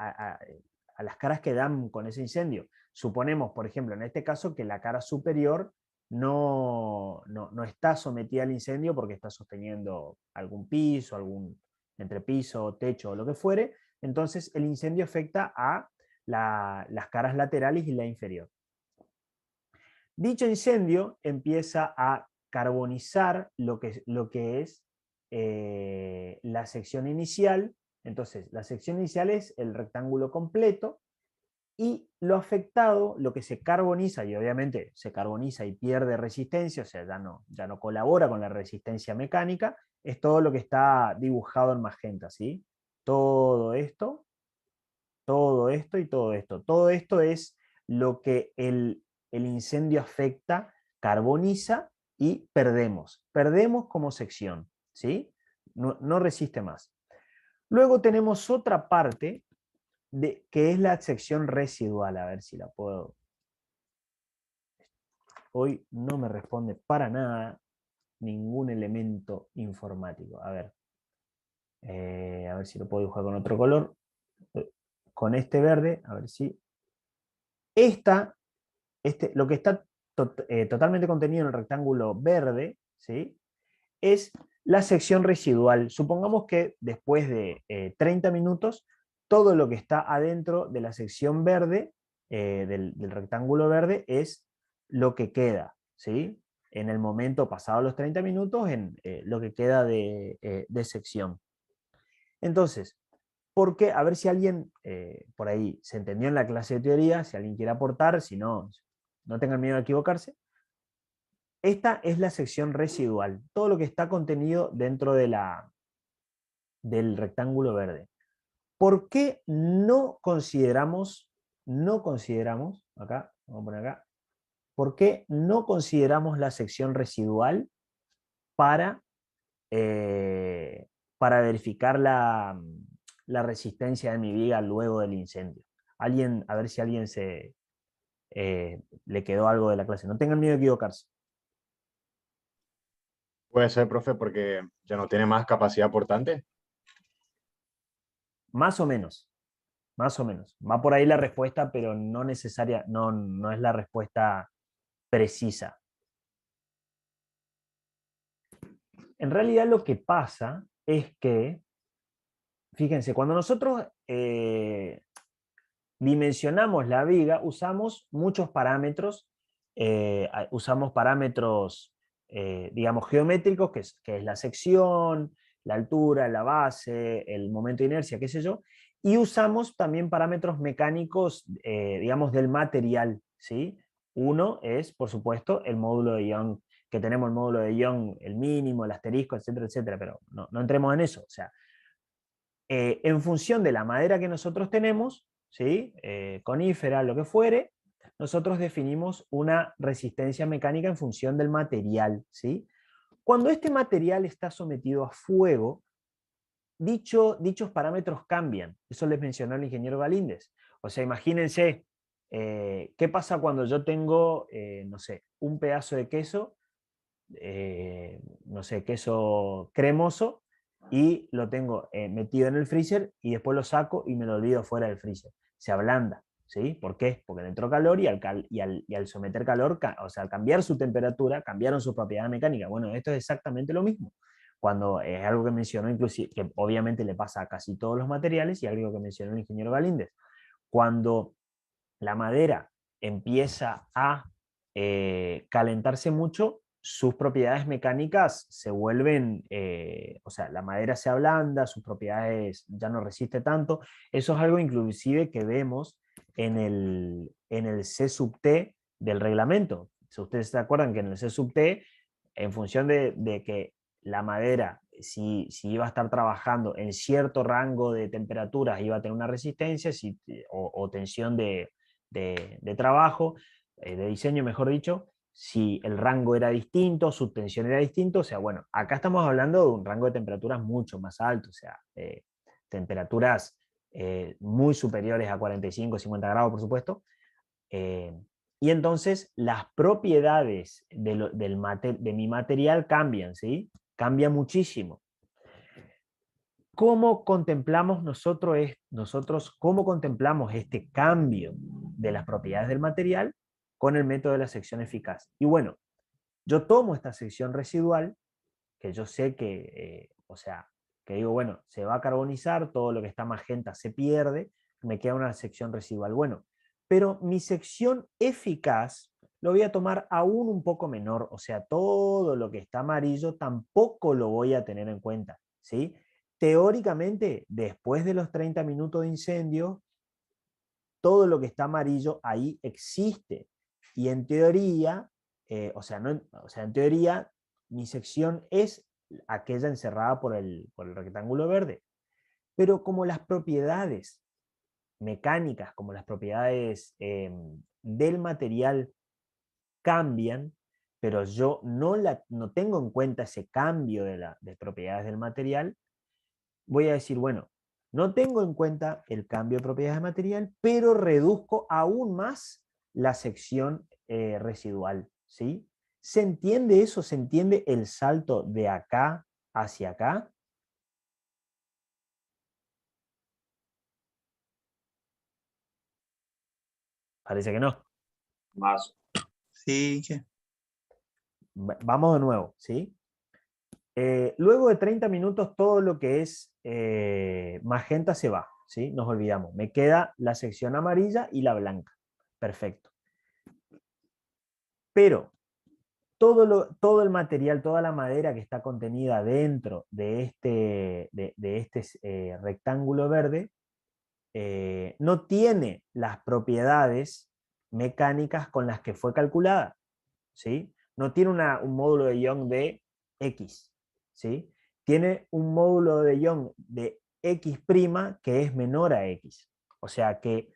Speaker 6: a las caras que dan con ese incendio. Suponemos, por ejemplo, en este caso, que la cara superior no está sometida al incendio porque está sosteniendo algún piso, algún entrepiso, techo o lo que fuere. Entonces el incendio afecta a las caras laterales y la inferior. Dicho incendio empieza a carbonizar lo que es la sección inicial. Entonces, la sección inicial es el rectángulo completo, y lo afectado, lo que se carboniza, y obviamente se carboniza y pierde resistencia, o sea, ya no colabora con la resistencia mecánica, es todo lo que está dibujado en magenta, ¿sí? Todo esto y todo esto. Todo esto es lo que el incendio afecta, carboniza y perdemos. Perdemos como sección, ¿sí? No resiste más. Luego tenemos otra parte que es la sección residual. A ver si la puedo... Hoy no me responde para nada ningún elemento informático. A ver si lo puedo dibujar con otro color. Con este verde, a ver si... lo que está totalmente contenido en el rectángulo verde, ¿sí? Es la sección residual. Supongamos que después de 30 minutos, todo lo que está adentro de la sección verde, del rectángulo verde, es lo que queda, ¿sí? En el momento pasado los 30 minutos, en lo que queda de sección. Entonces, ¿por qué? A ver si alguien por ahí se entendió en la clase de teoría, si alguien quiere aportar, si no, no tengan miedo de equivocarse. Esta es la sección residual, todo lo que está contenido dentro de del rectángulo verde. ¿Por qué no consideramos, acá, vamos a poner acá, por qué no consideramos la sección residual para verificar la resistencia de mi viga luego del incendio? Alguien, a ver si a alguien le quedó algo de la clase. No tengan miedo de equivocarse.
Speaker 4: Puede ser, profe, porque ya no tiene más capacidad portante.
Speaker 6: Más o menos. Más o menos. Va por ahí la respuesta, pero no necesaria, no es la respuesta precisa. En realidad lo que pasa es que, fíjense, cuando nosotros dimensionamos la viga, usamos muchos parámetros, digamos, geométricos, que es la sección, la altura, la base, el momento de inercia, qué sé yo, y usamos también parámetros mecánicos, digamos, del material, ¿sí? Uno es, por supuesto, el módulo de Young que tenemos el módulo de Young, el mínimo, el asterisco, etcétera, etcétera, pero no entremos en eso. O sea, en función de la madera que nosotros tenemos, ¿sí? Conífera, lo que fuere, nosotros definimos una resistencia mecánica en función del material, ¿sí? Cuando este material está sometido a fuego, dichos parámetros cambian. Eso les mencionó el ingeniero Galíndez. O sea, imagínense, ¿qué pasa cuando yo tengo, no sé, un pedazo de queso, no sé, queso cremoso, y lo tengo metido en el freezer y después lo saco y me lo olvido fuera del freezer? Se ablanda, ¿sí? ¿Por qué? Porque le entró calor y al someter calor, o sea, al cambiar su temperatura, cambiaron sus propiedades mecánicas. Bueno, esto es exactamente lo mismo. Cuando es algo que mencionó, inclusive, que obviamente le pasa a casi todos los materiales, y algo que mencionó el ingeniero Galíndez. Cuando la madera empieza a calentarse mucho, sus propiedades mecánicas se vuelven, o sea, la madera se ablanda, sus propiedades ya no resiste tanto. Eso es algo inclusive que vemos en el C sub T del reglamento. Si ustedes se acuerdan que en el C sub T, en función de que la madera, si iba a estar trabajando en cierto rango de temperaturas, iba a tener una resistencia o tensión de trabajo, de diseño, mejor dicho, si el rango era distinto, su tensión era distinto. O sea, bueno, acá estamos hablando de un rango de temperaturas mucho más alto, o sea, temperaturas muy superiores a 45, 50 grados, por supuesto. Y entonces las propiedades de mi material cambian, ¿sí? Cambia muchísimo. ¿Cómo contemplamos cómo contemplamos este cambio de las propiedades del material con el método de la sección eficaz? Y bueno, yo tomo esta sección residual, que yo sé que, o sea, que digo, bueno, se va a carbonizar, todo lo que está magenta se pierde, me queda una sección residual. Bueno, pero mi sección eficaz lo voy a tomar aún un poco menor, o sea, todo lo que está amarillo tampoco lo voy a tener en cuenta, ¿sí? Teóricamente, después de los 30 minutos de incendio, todo lo que está amarillo ahí existe. Y en teoría, en teoría, mi sección es aquella encerrada por el rectángulo verde. Pero como las propiedades mecánicas, como las propiedades del material cambian, pero yo no tengo en cuenta ese cambio de propiedades del material, voy a decir, bueno, no tengo en cuenta el cambio de propiedades de material, pero reduzco aún más la sección residual, ¿sí? ¿Se entiende eso? ¿Se entiende el salto de acá hacia acá? Parece que no.
Speaker 8: Más.
Speaker 7: Sí, ¿qué?
Speaker 6: Vamos de nuevo, ¿sí? Luego de 30 minutos todo lo que es magenta se va, ¿sí? Nos olvidamos. Me queda la sección amarilla y la blanca. Perfecto. Pero todo el material, toda la madera que está contenida dentro de este rectángulo verde no tiene las propiedades mecánicas con las que fue calculada, ¿sí? No tiene un módulo de Young de X, ¿sí? Tiene un módulo de Young de X' que es menor a X. O sea que,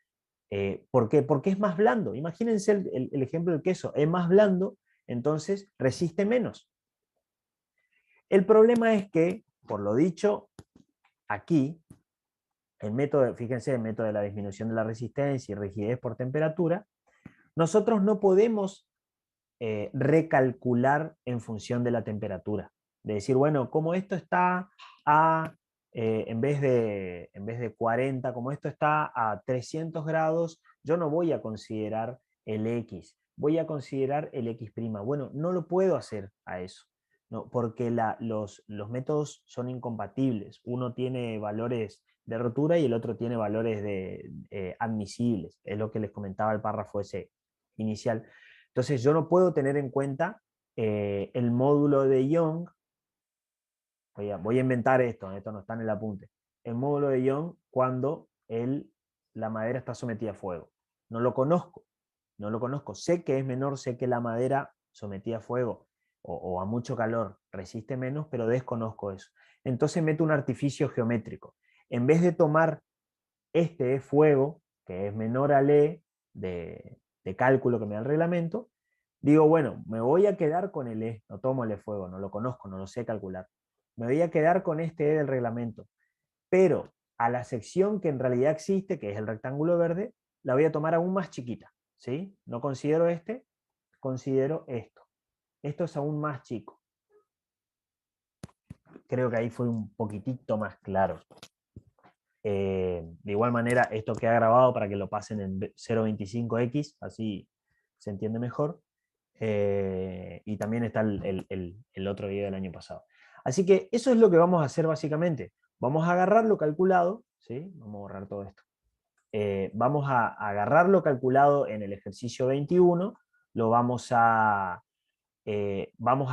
Speaker 6: ¿por qué? Porque es más blando. Imagínense el ejemplo del queso, es más blando, entonces resiste menos. El problema es que, por lo dicho aquí, el método, fíjense, el método de la disminución de la resistencia y rigidez por temperatura, nosotros no podemos recalcular en función de la temperatura. De decir, bueno, como esto está en vez de 40, como esto está a 300 grados, yo no voy a considerar el X, voy a considerar el X'. Bueno, no lo puedo hacer a eso, ¿no? Porque los métodos son incompatibles. Uno tiene valores de rotura y el otro tiene valores admisibles. Es lo que les comentaba el párrafo ese inicial. Entonces yo no puedo tener en cuenta el módulo de Young. Voy a inventar esto no está en el apunte. El módulo de Young cuando la madera está sometida a fuego. No lo conozco. Sé que es menor, sé que la madera sometida a fuego o a mucho calor resiste menos, pero desconozco eso. Entonces meto un artificio geométrico. En vez de tomar este fuego, que es menor al E de cálculo que me da el reglamento, digo, bueno, me voy a quedar con el E, no tomo el E fuego, no lo conozco, no lo sé calcular. Me voy a quedar con este E del reglamento, pero a la sección que en realidad existe, que es el rectángulo verde, la voy a tomar aún más chiquita, ¿sí? No considero este, considero esto. Esto es aún más chico. Creo que ahí fue un poquitito más claro. De igual manera, esto queda grabado para que lo pasen en 0.25x, así se entiende mejor. Y también está el otro video del año pasado. Así que eso es lo que vamos a hacer básicamente. Vamos a agarrar lo calculado, ¿sí? Vamos a borrar todo esto. Vamos a agarrar lo calculado en el ejercicio 21, lo vamos a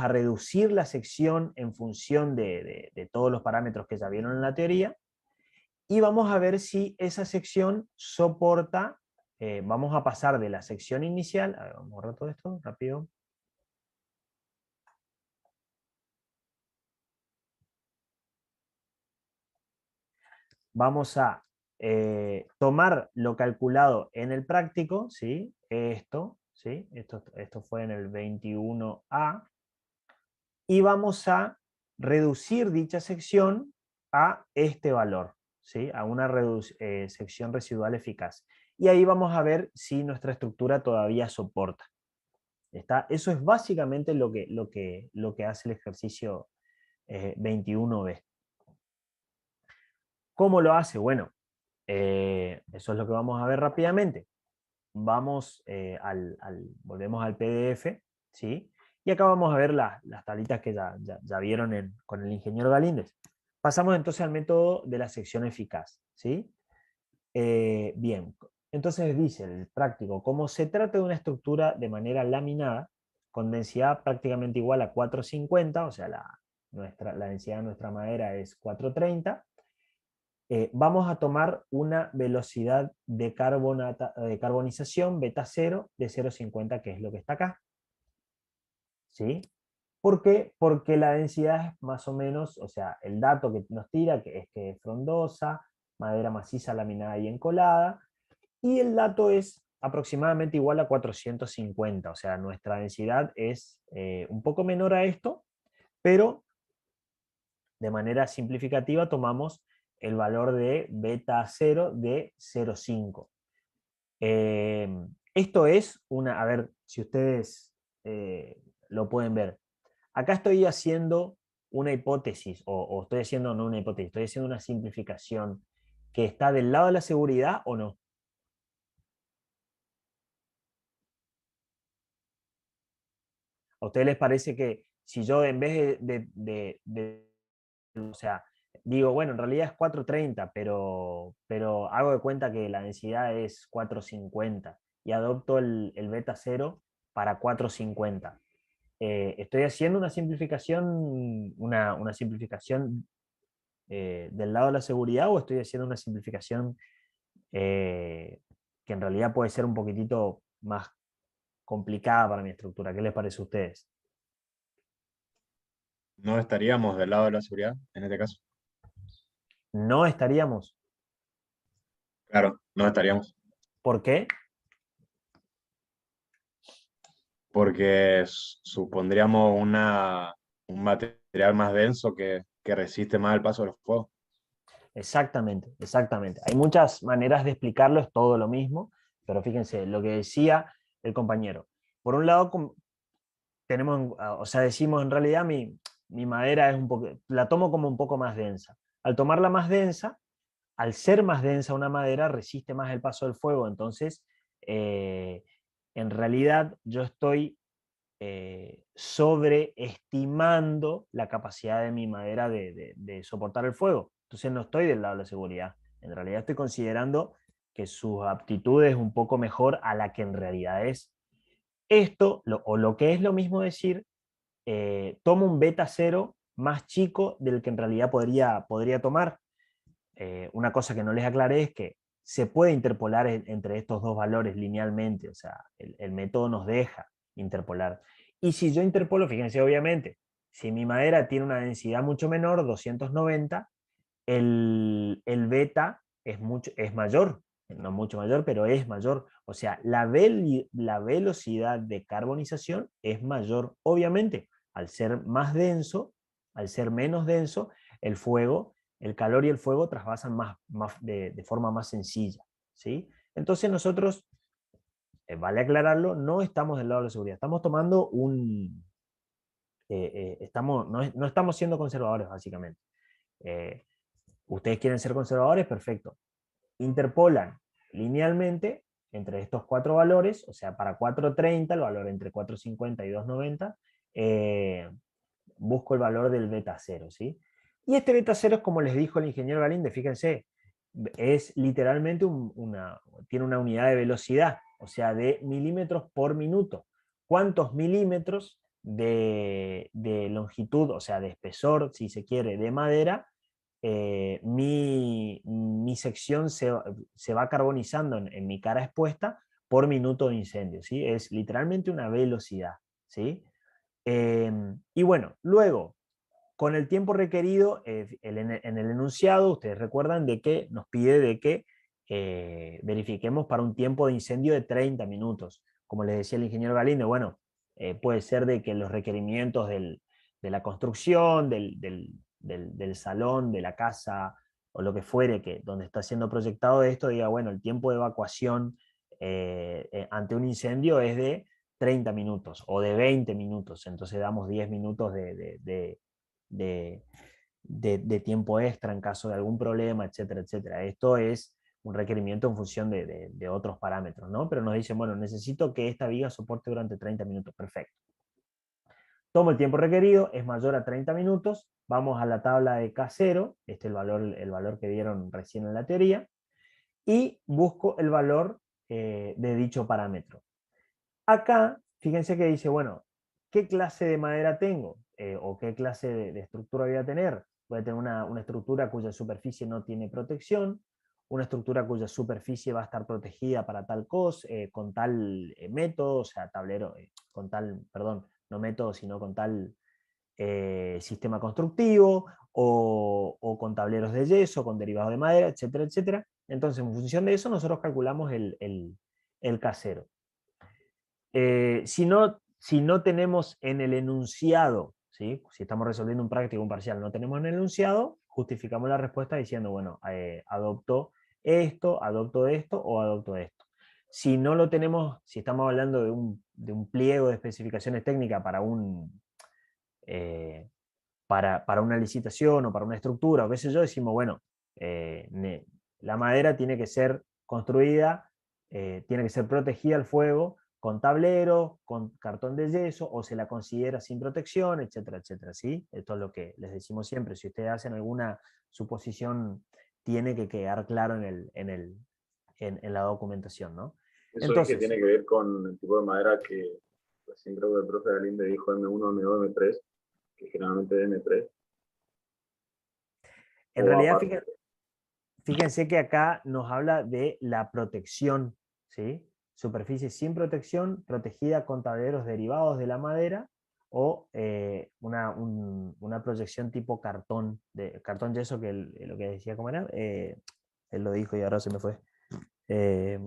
Speaker 6: reducir la sección en función de todos los parámetros que ya vieron en la teoría, y vamos a ver si esa sección soporta, vamos a pasar de la sección inicial, a ver, vamos a borrar todo esto rápido. Vamos a tomar lo calculado en el práctico, ¿sí? Esto fue en el 21A, y vamos a reducir dicha sección a este valor, ¿sí? A una sección residual eficaz. Y ahí vamos a ver si nuestra estructura todavía soporta. ¿Está? Eso es básicamente lo que hace el ejercicio 21B. ¿Cómo lo hace? Bueno, eso es lo que vamos a ver rápidamente. Vamos volvemos al PDF, ¿sí? Y acá vamos a ver las tablitas que ya vieron con el ingeniero Galíndez. Pasamos entonces al método de la sección eficaz, ¿sí? Bien, entonces dice el práctico, como se trata de una estructura de manera laminada, con densidad prácticamente igual a 450, o sea, la densidad de nuestra madera es 430, vamos a tomar una velocidad de carbonización beta 0 de 0,50, que es lo que está acá. ¿Sí? ¿Por qué? Porque la densidad es más o menos, o sea, el dato que nos tira es que es frondosa, madera maciza, laminada y encolada, y el dato es aproximadamente igual a 450, o sea, nuestra densidad es un poco menor a esto, pero de manera simplificativa tomamos el valor de beta 0 de 0,5. Esto es a ver si ustedes lo pueden ver. Acá estoy haciendo una hipótesis, o estoy haciendo, no una hipótesis, estoy haciendo una simplificación que está del lado de la seguridad o no. ¿A ustedes les parece que si yo en vez o sea, digo, bueno, en realidad es 430, pero hago de cuenta que la densidad es 450 y adopto el beta 0 para 450? Estoy haciendo una simplificación, una simplificación del lado de la seguridad, o estoy haciendo una simplificación que en realidad puede ser un poquitito más complicada para mi estructura? ¿Qué les parece a ustedes?
Speaker 4: No estaríamos del lado de la seguridad en este caso.
Speaker 6: No estaríamos.
Speaker 4: Claro, no estaríamos.
Speaker 6: ¿Por qué?
Speaker 4: Porque supondríamos un material más denso que resiste más el paso de los fuegos.
Speaker 6: Exactamente, exactamente. Hay muchas maneras de explicarlo, es todo lo mismo, pero fíjense, lo que decía el compañero. Por un lado, o sea, decimos en realidad mi madera es la tomo como un poco más densa. Al tomarla más densa, al ser más densa una madera, resiste más el paso del fuego. Entonces, en realidad yo estoy sobreestimando la capacidad de mi madera de soportar el fuego. Entonces no estoy del lado de la seguridad. En realidad estoy considerando que su aptitud es un poco mejor a la que en realidad es. Esto, o lo que es lo mismo decir, tomo un beta 0 más chico del que en realidad podría tomar. Una cosa que no les aclaré es que se puede interpolar entre estos dos valores linealmente, o sea, el método nos deja interpolar. Y si yo interpolo, fíjense, obviamente, si mi madera tiene una densidad mucho menor, 290, el beta es mayor, no mucho mayor, pero es mayor. O sea, la velocidad de carbonización es mayor. Obviamente, al ser más denso, al ser menos denso, el fuego, el calor y el fuego trasvasan de forma más sencilla, ¿sí? Entonces nosotros, vale aclararlo, no estamos del lado de la seguridad, estamos tomando no estamos siendo conservadores, básicamente. Eh, Ustedes quieren ser conservadores, perfecto. Interpolan linealmente entre estos cuatro valores, o sea, para 430, el valor entre 450 y 290, busco el valor del beta 0, ¿sí? Y este beta 0 es como les dijo el ingeniero Galinde, fíjense, es literalmente tiene una unidad de velocidad, o sea, de milímetros por minuto. ¿Cuántos milímetros de longitud, o sea, de espesor, si se quiere, de madera, mi sección se va carbonizando en mi cara expuesta por minuto de incendio, ¿sí? Es literalmente una velocidad, ¿sí? Y bueno, luego, con el tiempo requerido, en el enunciado, ustedes recuerdan de que nos pide de que verifiquemos para un tiempo de incendio de 30 minutos. Como les decía el ingeniero Galindo, bueno, puede ser de que los requerimientos de la construcción, del salón, de la casa, o lo que fuere, donde está siendo proyectado esto, diga, bueno, el tiempo de evacuación ante un incendio es de 30 minutos o de 20 minutos, entonces damos 10 minutos de tiempo extra en caso de algún problema, etcétera, etcétera. Esto es un requerimiento en función de otros parámetros, ¿no? Pero nos dicen, bueno, necesito que esta viga soporte durante 30 minutos, perfecto. Tomo el tiempo requerido, es mayor a 30 minutos, vamos a la tabla de K0, este es el valor que dieron recién en la teoría, y busco el valor de dicho parámetro. Acá, fíjense que dice, bueno, ¿qué clase de madera tengo? ¿O qué clase de estructura voy a tener? Voy a tener una estructura cuya superficie no tiene protección, una estructura cuya superficie va a estar protegida para tal cosa, con tal método, o sea, tablero, con tal, perdón, no método, sino con tal sistema constructivo, o con tableros de yeso, con derivados de madera, etcétera, etcétera. Entonces, en función de eso, nosotros calculamos el casero. Si no tenemos en el enunciado, ¿sí? Si estamos resolviendo un práctico o un parcial, no tenemos en el enunciado, justificamos la respuesta diciendo, bueno, adopto esto o adopto esto. Si no lo tenemos, si estamos hablando de un pliego de especificaciones técnicas para una licitación o para una estructura o qué sé yo, decimos, bueno, la madera tiene que ser construida, tiene que ser protegida al fuego con tablero, con cartón de yeso, o se la considera sin protección, etcétera, etcétera, ¿sí? Esto es lo que les decimos siempre. Si ustedes hacen alguna suposición, tiene que quedar claro en la documentación, ¿no?
Speaker 4: Eso es que
Speaker 6: Entonces,
Speaker 4: tiene que ver con el tipo de madera que recién creo que el profe Galinde dijo M1, M2, M3, que generalmente es M3,
Speaker 6: en
Speaker 4: o
Speaker 6: realidad,
Speaker 4: aparte.
Speaker 6: fíjense que acá nos habla de la protección, ¿sí? Superficie sin protección, protegida con tableros derivados de la madera, o una proyección tipo cartón, cartón yeso, que lo que decía, ¿cómo era? Él lo dijo y ahora se me fue. Eh,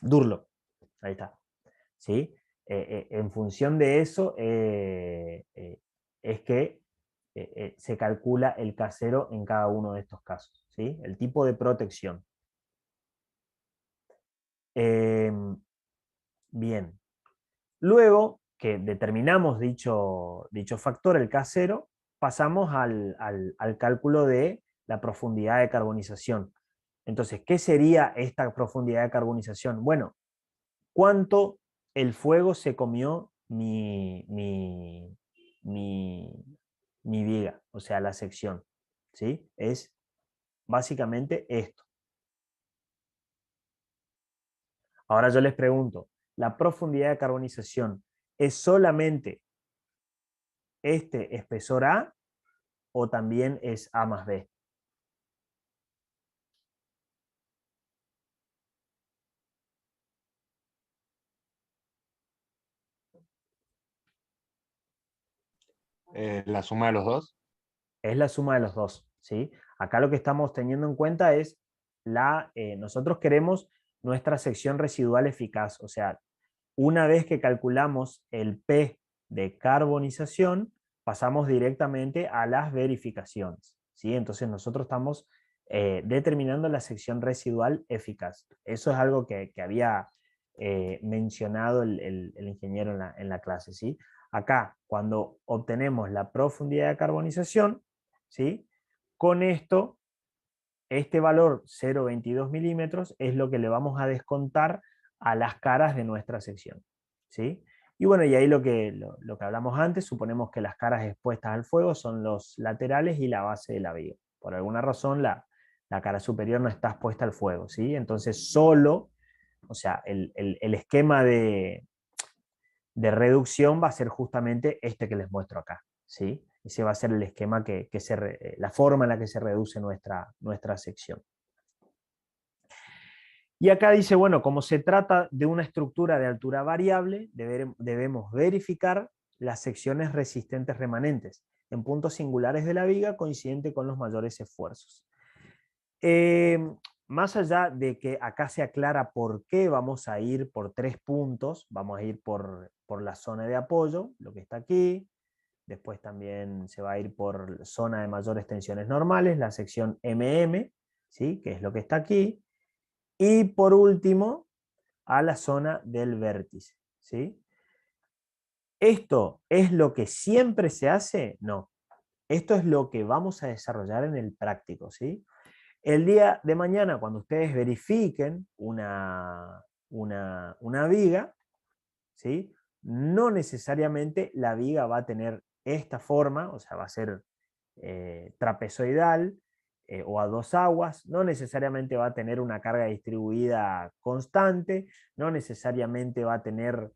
Speaker 6: Durlock, ahí está. ¿Sí? En función de eso es que se calcula el casero en cada uno de estos casos, ¿sí? El tipo de protección. Bien. Luego que determinamos dicho factor, el K0, pasamos al cálculo de la profundidad de carbonización. Entonces, ¿qué sería esta profundidad de carbonización? Bueno, ¿cuánto el fuego se comió mi viga, o sea, la sección? ¿Sí? Es básicamente esto. Ahora yo les pregunto, ¿la profundidad de carbonización es solamente este espesor A o también es A más B?
Speaker 4: la suma de los dos.
Speaker 6: Es la suma de los dos, ¿sí? Acá lo que estamos teniendo en cuenta es nosotros queremos nuestra sección residual eficaz, o sea, una vez que calculamos el P de carbonización, pasamos directamente a las verificaciones, ¿sí? Entonces nosotros estamos determinando la sección residual eficaz. Eso es algo que había mencionado el ingeniero en la clase, ¿sí? Acá, cuando obtenemos la profundidad de carbonización, ¿sí? Con esto, este valor 0,22 milímetros es lo que le vamos a descontar a las caras de nuestra sección, ¿sí? Y bueno, y ahí lo que hablamos antes, suponemos que las caras expuestas al fuego son los laterales y la base de la viga. Por alguna razón la cara superior no está expuesta al fuego, ¿sí? Entonces solo, o sea, el esquema de reducción va a ser justamente este que les muestro acá, ¿sí? Ese va a ser el esquema la forma en la que se reduce nuestra sección. Y acá dice, bueno, como se trata de una estructura de altura variable, debemos verificar las secciones resistentes remanentes en puntos singulares de la viga coincidente con los mayores esfuerzos. Más allá de que acá se aclara por qué vamos a ir por 3 puntos, vamos a ir por la zona de apoyo, lo que está aquí, después también se va a ir por zona de mayores tensiones normales, la sección MM, ¿sí? Que es lo que está aquí, y por último, a la zona del vértice, ¿sí? ¿Esto es lo que siempre se hace? No. Esto es lo que vamos a desarrollar en el práctico, ¿sí? El día de mañana, cuando ustedes verifiquen una viga, ¿sí? No necesariamente la viga va a tener esta forma, o sea, va a ser trapezoidal o a 2 aguas, no necesariamente va a tener una carga distribuida constante, no necesariamente va a tener,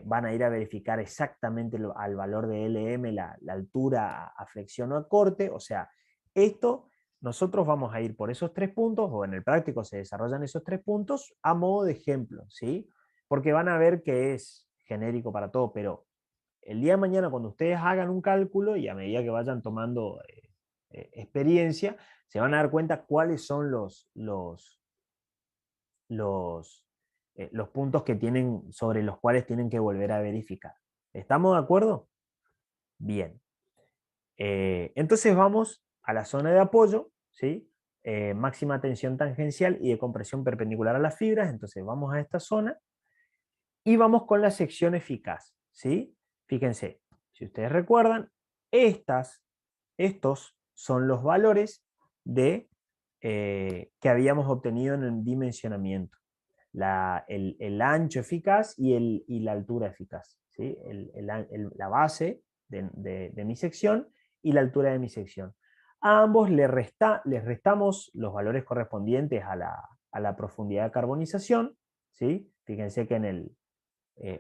Speaker 6: van a ir a verificar exactamente al valor de LM la altura a flexión o a corte, o sea, esto nosotros vamos a ir por esos 3 puntos, o en el práctico se desarrollan esos 3 puntos a modo de ejemplo, ¿sí? Porque van a ver que es genérico para todo, pero el día de mañana cuando ustedes hagan un cálculo y a medida que vayan tomando experiencia, se van a dar cuenta cuáles son los puntos que tienen, sobre los cuales tienen que volver a verificar. ¿Estamos de acuerdo? Bien. Entonces vamos a la zona de apoyo, ¿sí? Máxima tensión tangencial y de compresión perpendicular a las fibras, entonces vamos a esta zona y vamos con la sección eficaz, ¿sí? Fíjense, si ustedes recuerdan, estos son los valores que habíamos obtenido en el dimensionamiento. El ancho eficaz y la altura eficaz, ¿sí? La base de mi sección y la altura de mi sección. A ambos les restamos los valores correspondientes a la profundidad de carbonización, ¿sí? Fíjense que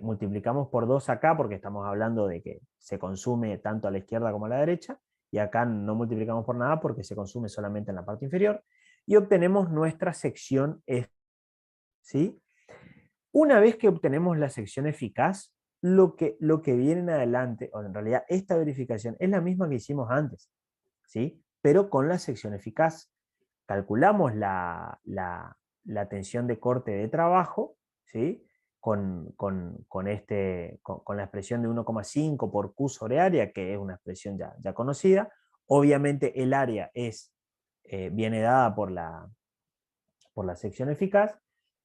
Speaker 6: multiplicamos por 2 acá porque estamos hablando de que se consume tanto a la izquierda como a la derecha, y acá no multiplicamos por nada porque se consume solamente en la parte inferior, y obtenemos nuestra sección F, ¿sí? Una vez que obtenemos la sección eficaz, lo que viene en adelante, o en realidad esta verificación es la misma que hicimos antes, ¿sí? Pero con la sección eficaz. Calculamos la tensión de corte de trabajo, ¿sí? Con la expresión de 1,5 por Q sobre área, que es una expresión ya conocida. Obviamente el área viene dada por la sección eficaz,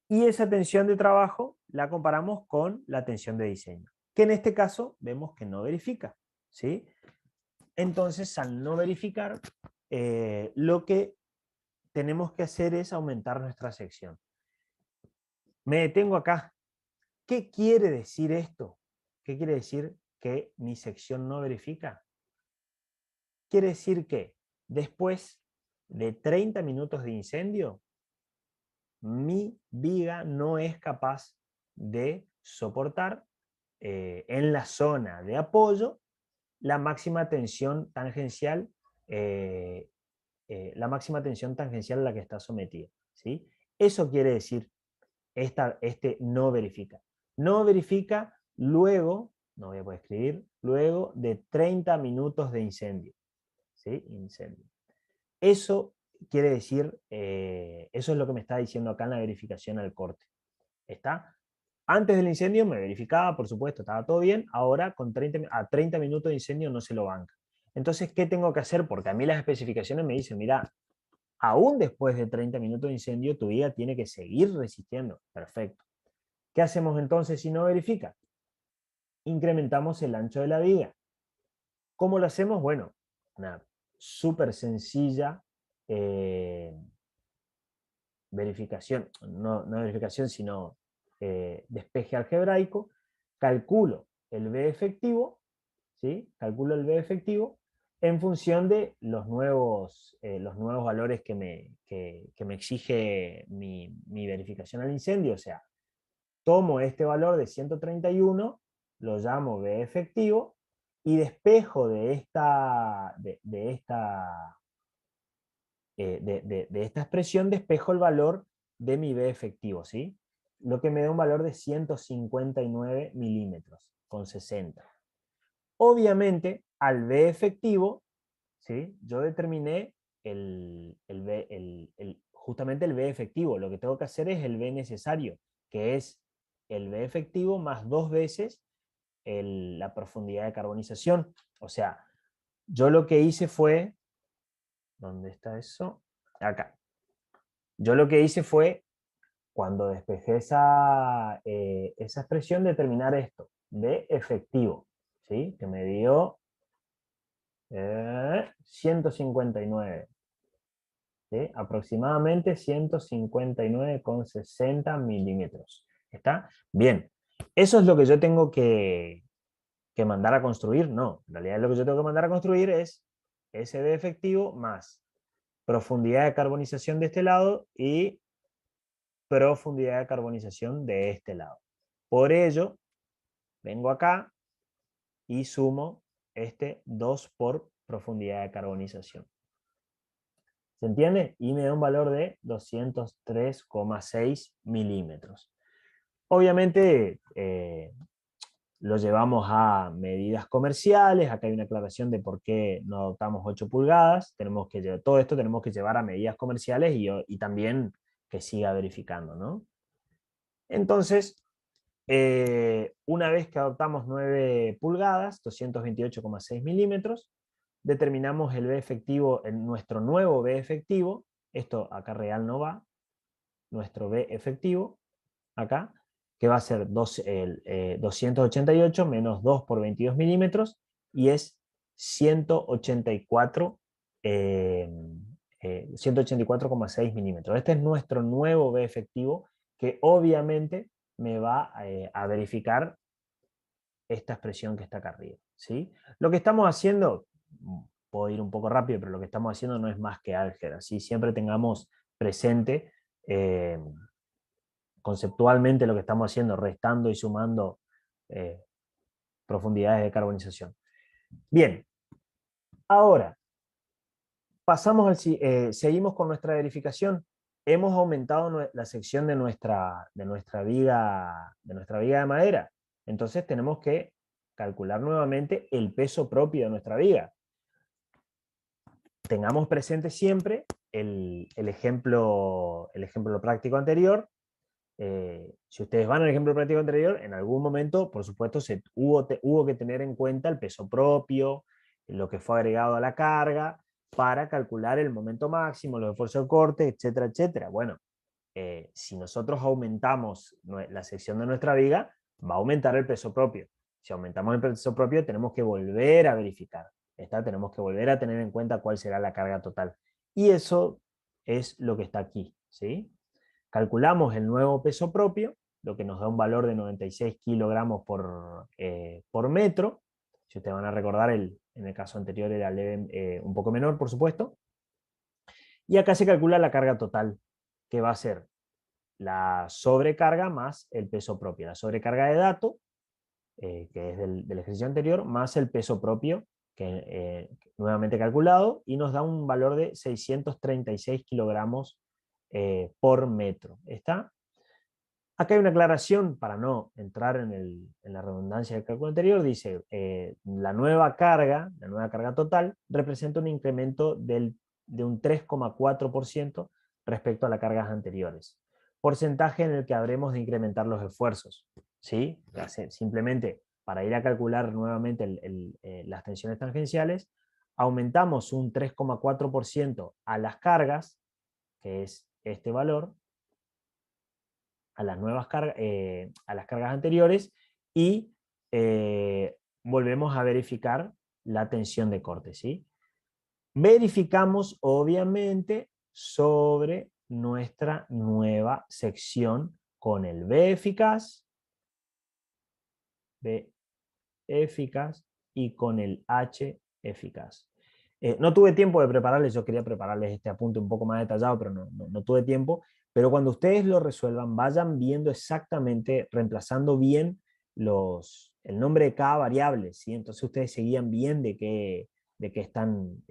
Speaker 6: y esa tensión de trabajo la comparamos con la tensión de diseño, que en este caso vemos que no verifica, ¿sí? Entonces, al no verificar, lo que tenemos que hacer es aumentar nuestra sección. Me detengo acá. ¿Qué quiere decir esto? ¿Qué quiere decir que mi sección no verifica? Quiere decir que después de 30 minutos de incendio, mi viga no es capaz de soportar en la zona de apoyo la máxima tensión tangencial a la que está sometida, ¿sí? Eso quiere decir este no verifica. No verifica luego no voy a poder escribir, luego de 30 minutos de incendio. ¿Sí? Incendio. Eso quiere decir, eso es lo que me está diciendo acá en la verificación al corte. ¿Está? Antes del incendio me verificaba, por supuesto, estaba todo bien, ahora a 30 minutos de incendio no se lo banca. Entonces, ¿qué tengo que hacer? Porque a mí las especificaciones me dicen, mira, aún después de 30 minutos de incendio, tu viga tiene que seguir resistiendo. Perfecto. ¿Qué hacemos entonces si no verifica? Incrementamos el ancho de la viga. ¿Cómo lo hacemos? Bueno, una súper sencilla verificación, no verificación, sino despeje algebraico. Calculo el B efectivo, ¿sí? Calculo el B efectivo en función de los nuevos valores que me exige mi verificación al incendio. O sea, tomo este valor de 131, lo llamo B efectivo, y despejo de esta expresión, despejo el valor de mi B efectivo, ¿sí? Lo que me da un valor de 159 milímetros con 60. Obviamente, al B efectivo, ¿sí? Yo determiné justamente el B efectivo. Lo que tengo que hacer es el B necesario, que es el B efectivo más 2 veces la profundidad de carbonización. O sea, yo lo que hice fue, ¿dónde está eso? Acá. Yo lo que hice fue, cuando despejé esa expresión, determinar esto, B efectivo, ¿sí? Que me dio 159. ¿Sí? Aproximadamente 159,60 milímetros. ¿Está? Bien. ¿Eso es lo que yo tengo que mandar a construir? No. En realidad lo que yo tengo que mandar a construir es ese B efectivo más profundidad de carbonización de este lado y profundidad de carbonización de este lado. Por ello, vengo acá y sumo este 2 por profundidad de carbonización. ¿Se entiende? Y me da un valor de 203,6 milímetros. Obviamente lo llevamos a medidas comerciales. Acá hay una aclaración de por qué no adoptamos 8 pulgadas. Todo esto tenemos que llevar a medidas comerciales y también que siga verificando, ¿no? Entonces, una vez que adoptamos 9 pulgadas, 228,6 milímetros, determinamos el B efectivo, nuestro nuevo B efectivo. Esto acá real no va. Nuestro B efectivo, acá, que va a ser 288 menos 2 por 22 milímetros, y es 184,6 milímetros. Este es nuestro nuevo B efectivo, que obviamente me va a verificar esta expresión que está acá arriba, ¿sí? Lo que estamos haciendo, puedo ir un poco rápido, pero lo que estamos haciendo no es más que álgebra, ¿sí? Siempre tengamos presente conceptualmente lo que estamos haciendo, restando y sumando profundidades de carbonización. Bien, ahora seguimos con nuestra verificación. Hemos aumentado la sección de nuestra viga de madera. Entonces tenemos que calcular nuevamente el peso propio de nuestra viga. Tengamos presente siempre el ejemplo práctico anterior. Si ustedes van al ejemplo práctico anterior, en algún momento, por supuesto, hubo que tener en cuenta el peso propio, lo que fue agregado a la carga, para calcular el momento máximo, los esfuerzos de corte, etcétera, etcétera. Bueno, si nosotros aumentamos la sección de nuestra viga, va a aumentar el peso propio. Si aumentamos el peso propio, tenemos que volver a verificar. Tenemos que volver a tener en cuenta cuál será la carga total. Y eso es lo que está aquí, ¿sí? Calculamos el nuevo peso propio, lo que nos da un valor de 96 kilogramos por metro. Si ustedes van a recordar, en el caso anterior era un poco menor, por supuesto. Y acá se calcula la carga total, que va a ser la sobrecarga más el peso propio. La sobrecarga de dato, que es del ejercicio anterior, más el peso propio, que nuevamente calculado, y nos da un valor de 636 kilogramos por metro. ¿Está? Acá hay una aclaración para no entrar en la redundancia del cálculo anterior. Dice, la nueva carga total, representa un incremento de un 3,4% respecto a las cargas anteriores. Porcentaje en el que habremos de incrementar los esfuerzos. ¿Sí? Simplemente, para ir a calcular nuevamente las tensiones tangenciales, aumentamos un 3,4% a las cargas, que es este valor, a las nuevas cargas, a las cargas anteriores, y volvemos a verificar la tensión de corte, ¿sí? Verificamos, obviamente, sobre nuestra nueva sección con el B eficaz y con el H eficaz. No tuve tiempo de prepararles, yo quería prepararles este apunte un poco más detallado, pero no tuve tiempo. Pero cuando ustedes lo resuelvan, vayan viendo exactamente, reemplazando bien el nombre de cada variable, ¿sí? Entonces ustedes seguían bien de qué están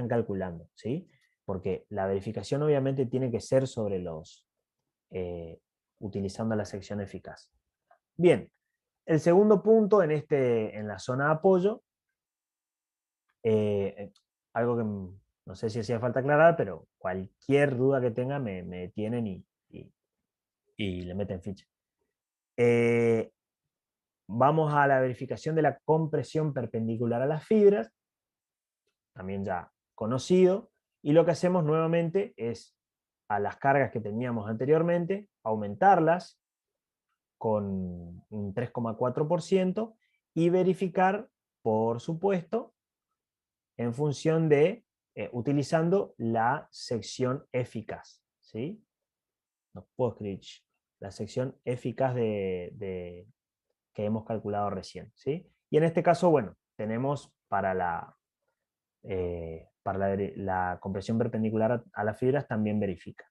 Speaker 6: calculando, ¿sí? Porque la verificación obviamente tiene que ser sobre utilizando la sección eficaz. Bien, el segundo punto en la zona de apoyo, algo que no sé si hacía falta aclarar, pero cualquier duda que tengan me detienen y le meten ficha. Vamos a la verificación de la compresión perpendicular a las fibras, también ya conocido, y lo que hacemos nuevamente es a las cargas que teníamos anteriormente, aumentarlas con un 3,4% y verificar, por supuesto, en función de utilizando la sección eficaz, ¿sí? No puedo escribir la sección eficaz que hemos calculado recién, ¿sí? Y en este caso, bueno, tenemos para la compresión perpendicular a las fibras también verifica.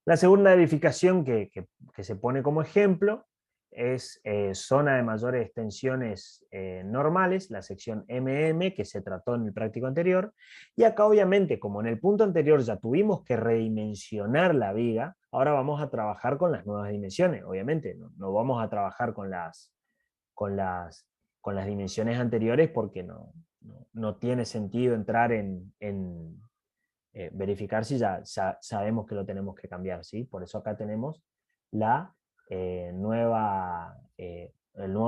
Speaker 6: La segunda verificación que se pone como ejemplo es zona de mayores tensiones normales, la sección MM, que se trató en el práctico anterior. Y acá obviamente, como en el punto anterior ya tuvimos que redimensionar la viga, ahora vamos a trabajar con las nuevas dimensiones, obviamente. No vamos a trabajar con las dimensiones anteriores porque no tiene sentido entrar en verificar si ya sabemos que lo tenemos que cambiar, ¿sí? Por eso acá tenemos el nuevo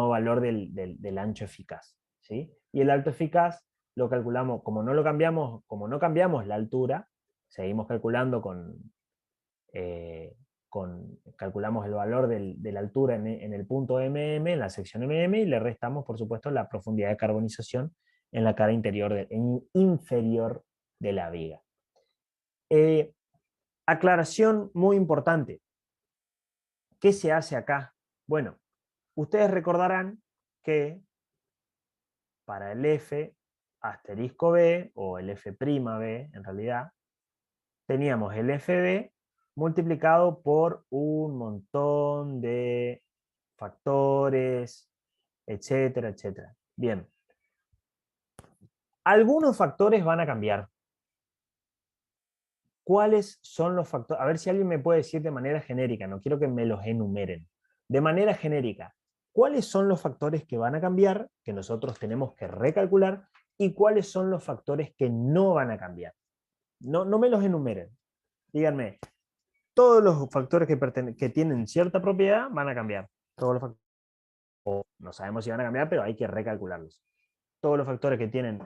Speaker 6: valor del ancho eficaz, ¿sí? Y el alto eficaz lo calculamos, como no cambiamos la altura, seguimos calculando calculamos el valor de la altura en el punto MM, en la sección MM, y le restamos, por supuesto, la profundidad de carbonización en la cara inferior de la viga. Aclaración muy importante. ¿Qué se hace acá? Bueno, ustedes recordarán que para el F asterisco B, o el F' B en realidad, teníamos el FB multiplicado por un montón de factores, etcétera, etcétera. Bien. Algunos factores van a cambiar. ¿Cuáles son los factores? A ver si alguien me puede decir de manera genérica, no quiero que me los enumeren. De manera genérica, ¿cuáles son los factores que van a cambiar, que nosotros tenemos que recalcular, y cuáles son los factores que no van a cambiar? No me los enumeren. Díganme, todos los factores que tienen cierta propiedad van a cambiar. Todos los factores, no sabemos si van a cambiar, pero hay que recalcularlos. Todos los factores que tienen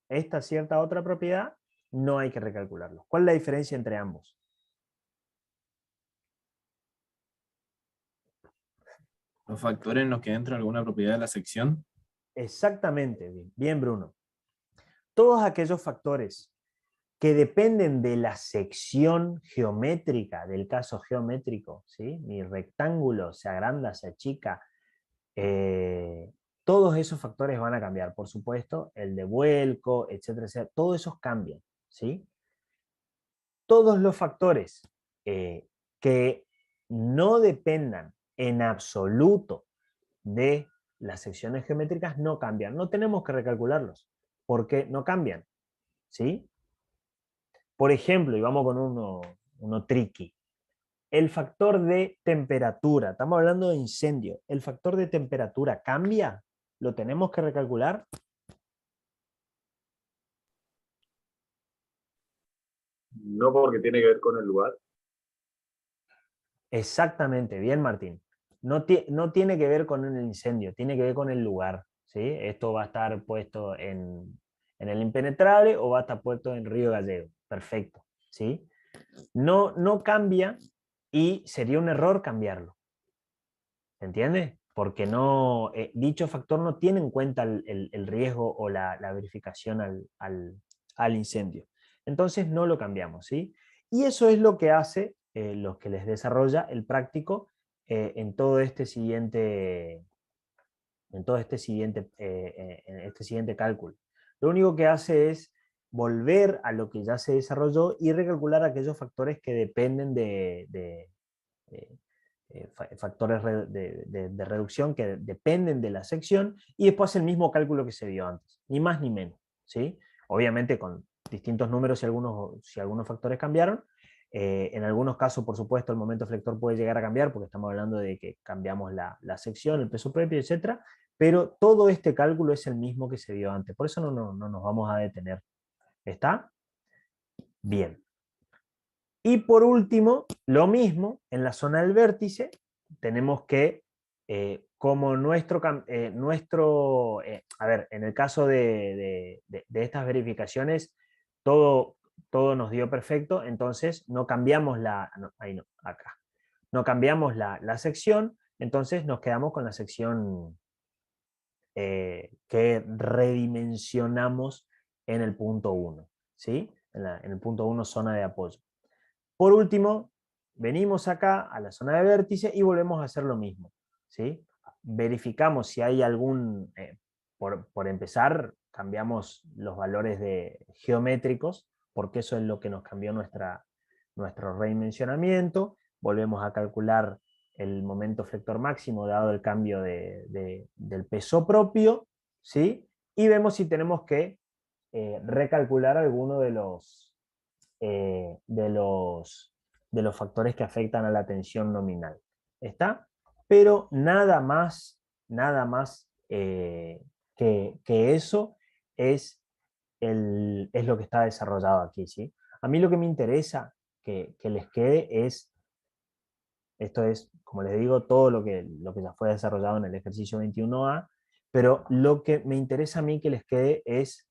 Speaker 6: esta cierta otra propiedad, no hay que recalcularlos. ¿Cuál es la diferencia entre ambos?
Speaker 3: Los factores en los que entra alguna propiedad de la sección.
Speaker 6: Exactamente, bien Bruno. Todos aquellos factores que dependen de la sección geométrica, del caso geométrico, ¿sí? Mi rectángulo se agranda, se achica, todos esos factores van a cambiar, por supuesto, el de vuelco, etcétera, etcétera, todos esos cambian, ¿sí? Todos los factores que no dependan en absoluto de las secciones geométricas no cambian. No tenemos que recalcularlos, porque no cambian, ¿sí? Por ejemplo, y vamos con uno tricky, el factor de temperatura, estamos hablando de incendio, ¿el factor de temperatura cambia? ¿Lo tenemos que recalcular?
Speaker 4: No, porque tiene que ver con el lugar.
Speaker 6: Exactamente, bien Martín. No tiene que ver con el incendio, tiene que ver con el lugar. ¿Sí? Esto va a estar puesto en el Impenetrable o va a estar puesto en Río Gallego. Perfecto. ¿Sí? No cambia y sería un error cambiarlo. ¿Se entiende? Porque no, dicho factor no tiene en cuenta el riesgo o la verificación al incendio. Entonces no lo cambiamos. ¿Sí? Y eso es lo que hace, lo que les desarrolla el práctico en todo este siguiente en este siguiente cálculo. Lo único que hace es volver a lo que ya se desarrolló y recalcular aquellos factores que dependen de factores de reducción que dependen de la sección y después hace el mismo cálculo que se vio antes, ni más ni menos. ¿Sí? Obviamente con distintos números si algunos factores cambiaron. En algunos casos, por supuesto, el momento flector puede llegar a cambiar porque estamos hablando de que cambiamos la sección, el peso propio, etc. Pero todo este cálculo es el mismo que se vio antes. Por eso no nos vamos a detener. ¿Está? Bien. Y por último, lo mismo, en la zona del vértice, tenemos que, como a ver, en el caso de estas verificaciones, todo nos dio perfecto, entonces no cambiamos acá. No cambiamos la sección, entonces nos quedamos con la sección que redimensionamos en el punto 1, ¿sí? En el punto 1, zona de apoyo. Por último, venimos acá a la zona de vértice y volvemos a hacer lo mismo, ¿sí? Verificamos si hay algún, por empezar, cambiamos los valores geométricos, porque eso es lo que nos cambió nuestro redimensionamiento. Volvemos a calcular el momento flector máximo dado el cambio del peso propio, ¿sí? Y vemos si tenemos que recalcular alguno de los factores que afectan a la tensión nominal. ¿Está? Pero nada más que eso es lo que está desarrollado aquí. ¿Sí? A mí lo que me interesa que les quede es, esto es, como les digo, todo lo que ya fue desarrollado en el ejercicio 21A, pero lo que me interesa a mí que les quede es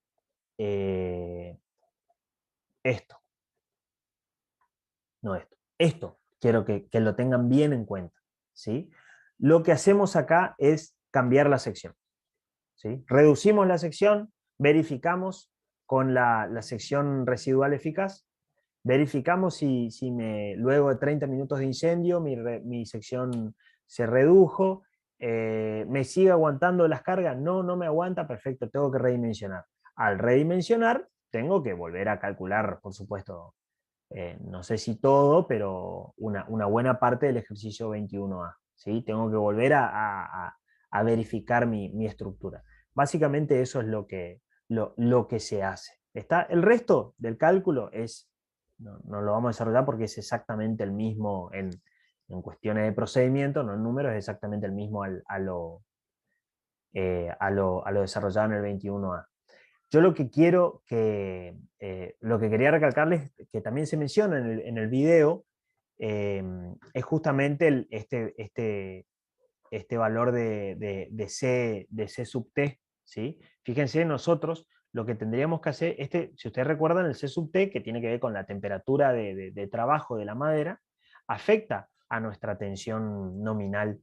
Speaker 6: esto. No esto. Esto quiero que lo tengan bien en cuenta. ¿Sí? Lo que hacemos acá es cambiar la sección. ¿Sí? Reducimos la sección, verificamos con la sección residual eficaz, verificamos si luego de 30 minutos de incendio mi sección se redujo, me sigue aguantando las cargas, no me aguanta, perfecto, tengo que redimensionar. Al redimensionar, tengo que volver a calcular, por supuesto, no sé si todo, pero una buena parte del ejercicio 21A. ¿Sí? Tengo que volver a verificar mi estructura. Básicamente eso es lo que se hace. ¿Está? El resto del cálculo no lo vamos a desarrollar porque es exactamente el mismo en cuestiones de procedimiento, no en números, es exactamente el mismo a lo desarrollado en el 21A. Yo lo que quería recalcarles, que también se menciona en el video, es justamente este valor de C sub T. ¿Sí? Fíjense, nosotros lo que tendríamos que hacer, si ustedes recuerdan, el C sub T, que tiene que ver con la temperatura de trabajo de la madera, afecta a nuestra tensión nominal,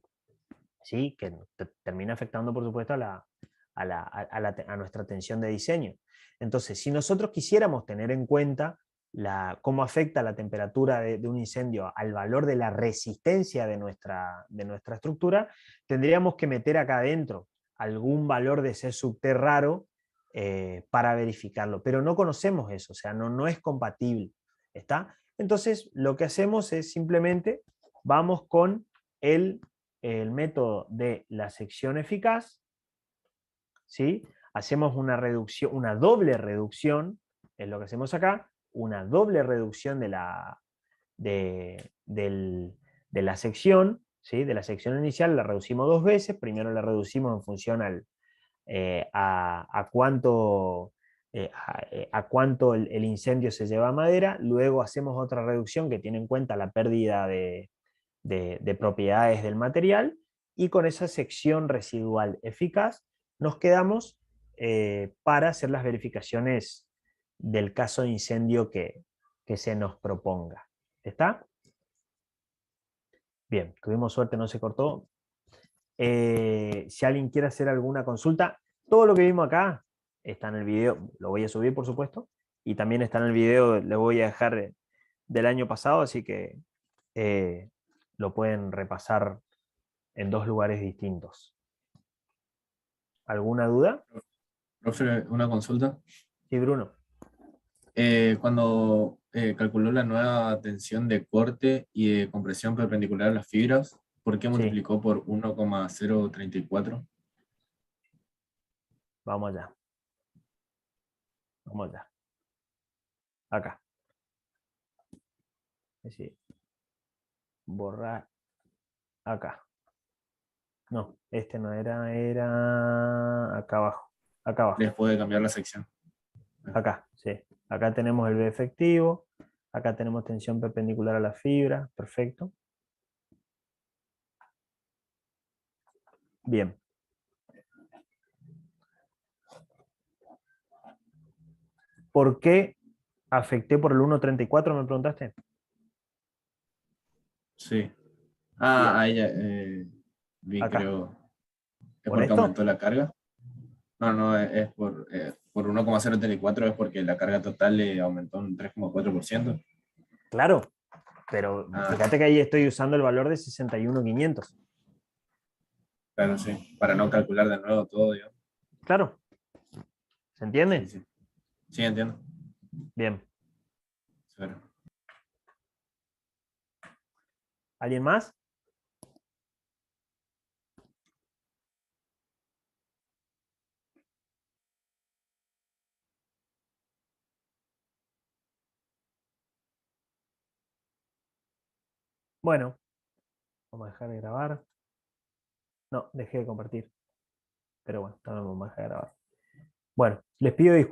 Speaker 6: ¿sí? Que termina afectando, por supuesto, a nuestra tensión de diseño. Entonces, si nosotros quisiéramos tener en cuenta cómo afecta la temperatura de un incendio al valor de la resistencia de nuestra estructura, tendríamos que meter acá adentro algún valor de C sub T raro para verificarlo, pero no conocemos eso, o sea, no es compatible. ¿Está? Entonces, lo que hacemos es simplemente, vamos con el método de la sección eficaz, ¿sí? Hacemos una reducción, una doble reducción, es lo que hacemos acá, una doble reducción de de la sección, ¿sí? De la sección inicial la reducimos 2 veces. Primero la reducimos en función a cuánto, a cuánto el incendio se lleva a madera. Luego hacemos otra reducción que tiene en cuenta la pérdida de propiedades del material, y con esa sección residual eficaz nos quedamos para hacer las verificaciones del caso de incendio que se nos proponga. ¿Está? Bien, tuvimos suerte, no se cortó. Si alguien quiere hacer alguna consulta, todo lo que vimos acá está en el video, lo voy a subir por supuesto, y también está en el video, le voy a dejar del año pasado, así que lo pueden repasar en 2 lugares distintos. ¿Alguna duda?
Speaker 3: Profe, una consulta.
Speaker 6: Sí, Bruno.
Speaker 3: Cuando calculó la nueva tensión de corte y de compresión perpendicular a las fibras, ¿por qué
Speaker 6: Sí.
Speaker 3: multiplicó por 1,034?
Speaker 6: Vamos allá. Vamos allá. Acá. Sí. Borrar. Acá. No, este no era, era acá abajo. Acá abajo.
Speaker 3: Después de cambiar la sección.
Speaker 6: Acá, sí. Acá tenemos el B efectivo. Acá tenemos tensión perpendicular a la fibra. Perfecto. Bien. ¿Por qué afecté por el 1.34, me preguntaste?
Speaker 3: Sí. Ah,
Speaker 6: Bien.
Speaker 3: ahí ya vi,
Speaker 6: Acá.
Speaker 3: creo. ¿Es
Speaker 6: ¿Por
Speaker 3: porque
Speaker 6: esto?
Speaker 3: aumentó la carga? No, no, es por 1,034 es porque la carga total le aumentó un 3,4%.
Speaker 6: Claro, pero
Speaker 3: Ah,
Speaker 6: fíjate que ahí estoy usando el valor de 61.500.
Speaker 3: claro, sí. Para no calcular de nuevo todo, digamos.
Speaker 6: Claro. ¿Se entiende?
Speaker 3: Sí, sí. Sí, entiendo.
Speaker 6: Bien.
Speaker 3: Claro.
Speaker 6: ¿Alguien más? Bueno, vamos a dejar de grabar. No, dejé de compartir. Pero bueno, también vamos a dejar de grabar. Bueno, les pido disculpas.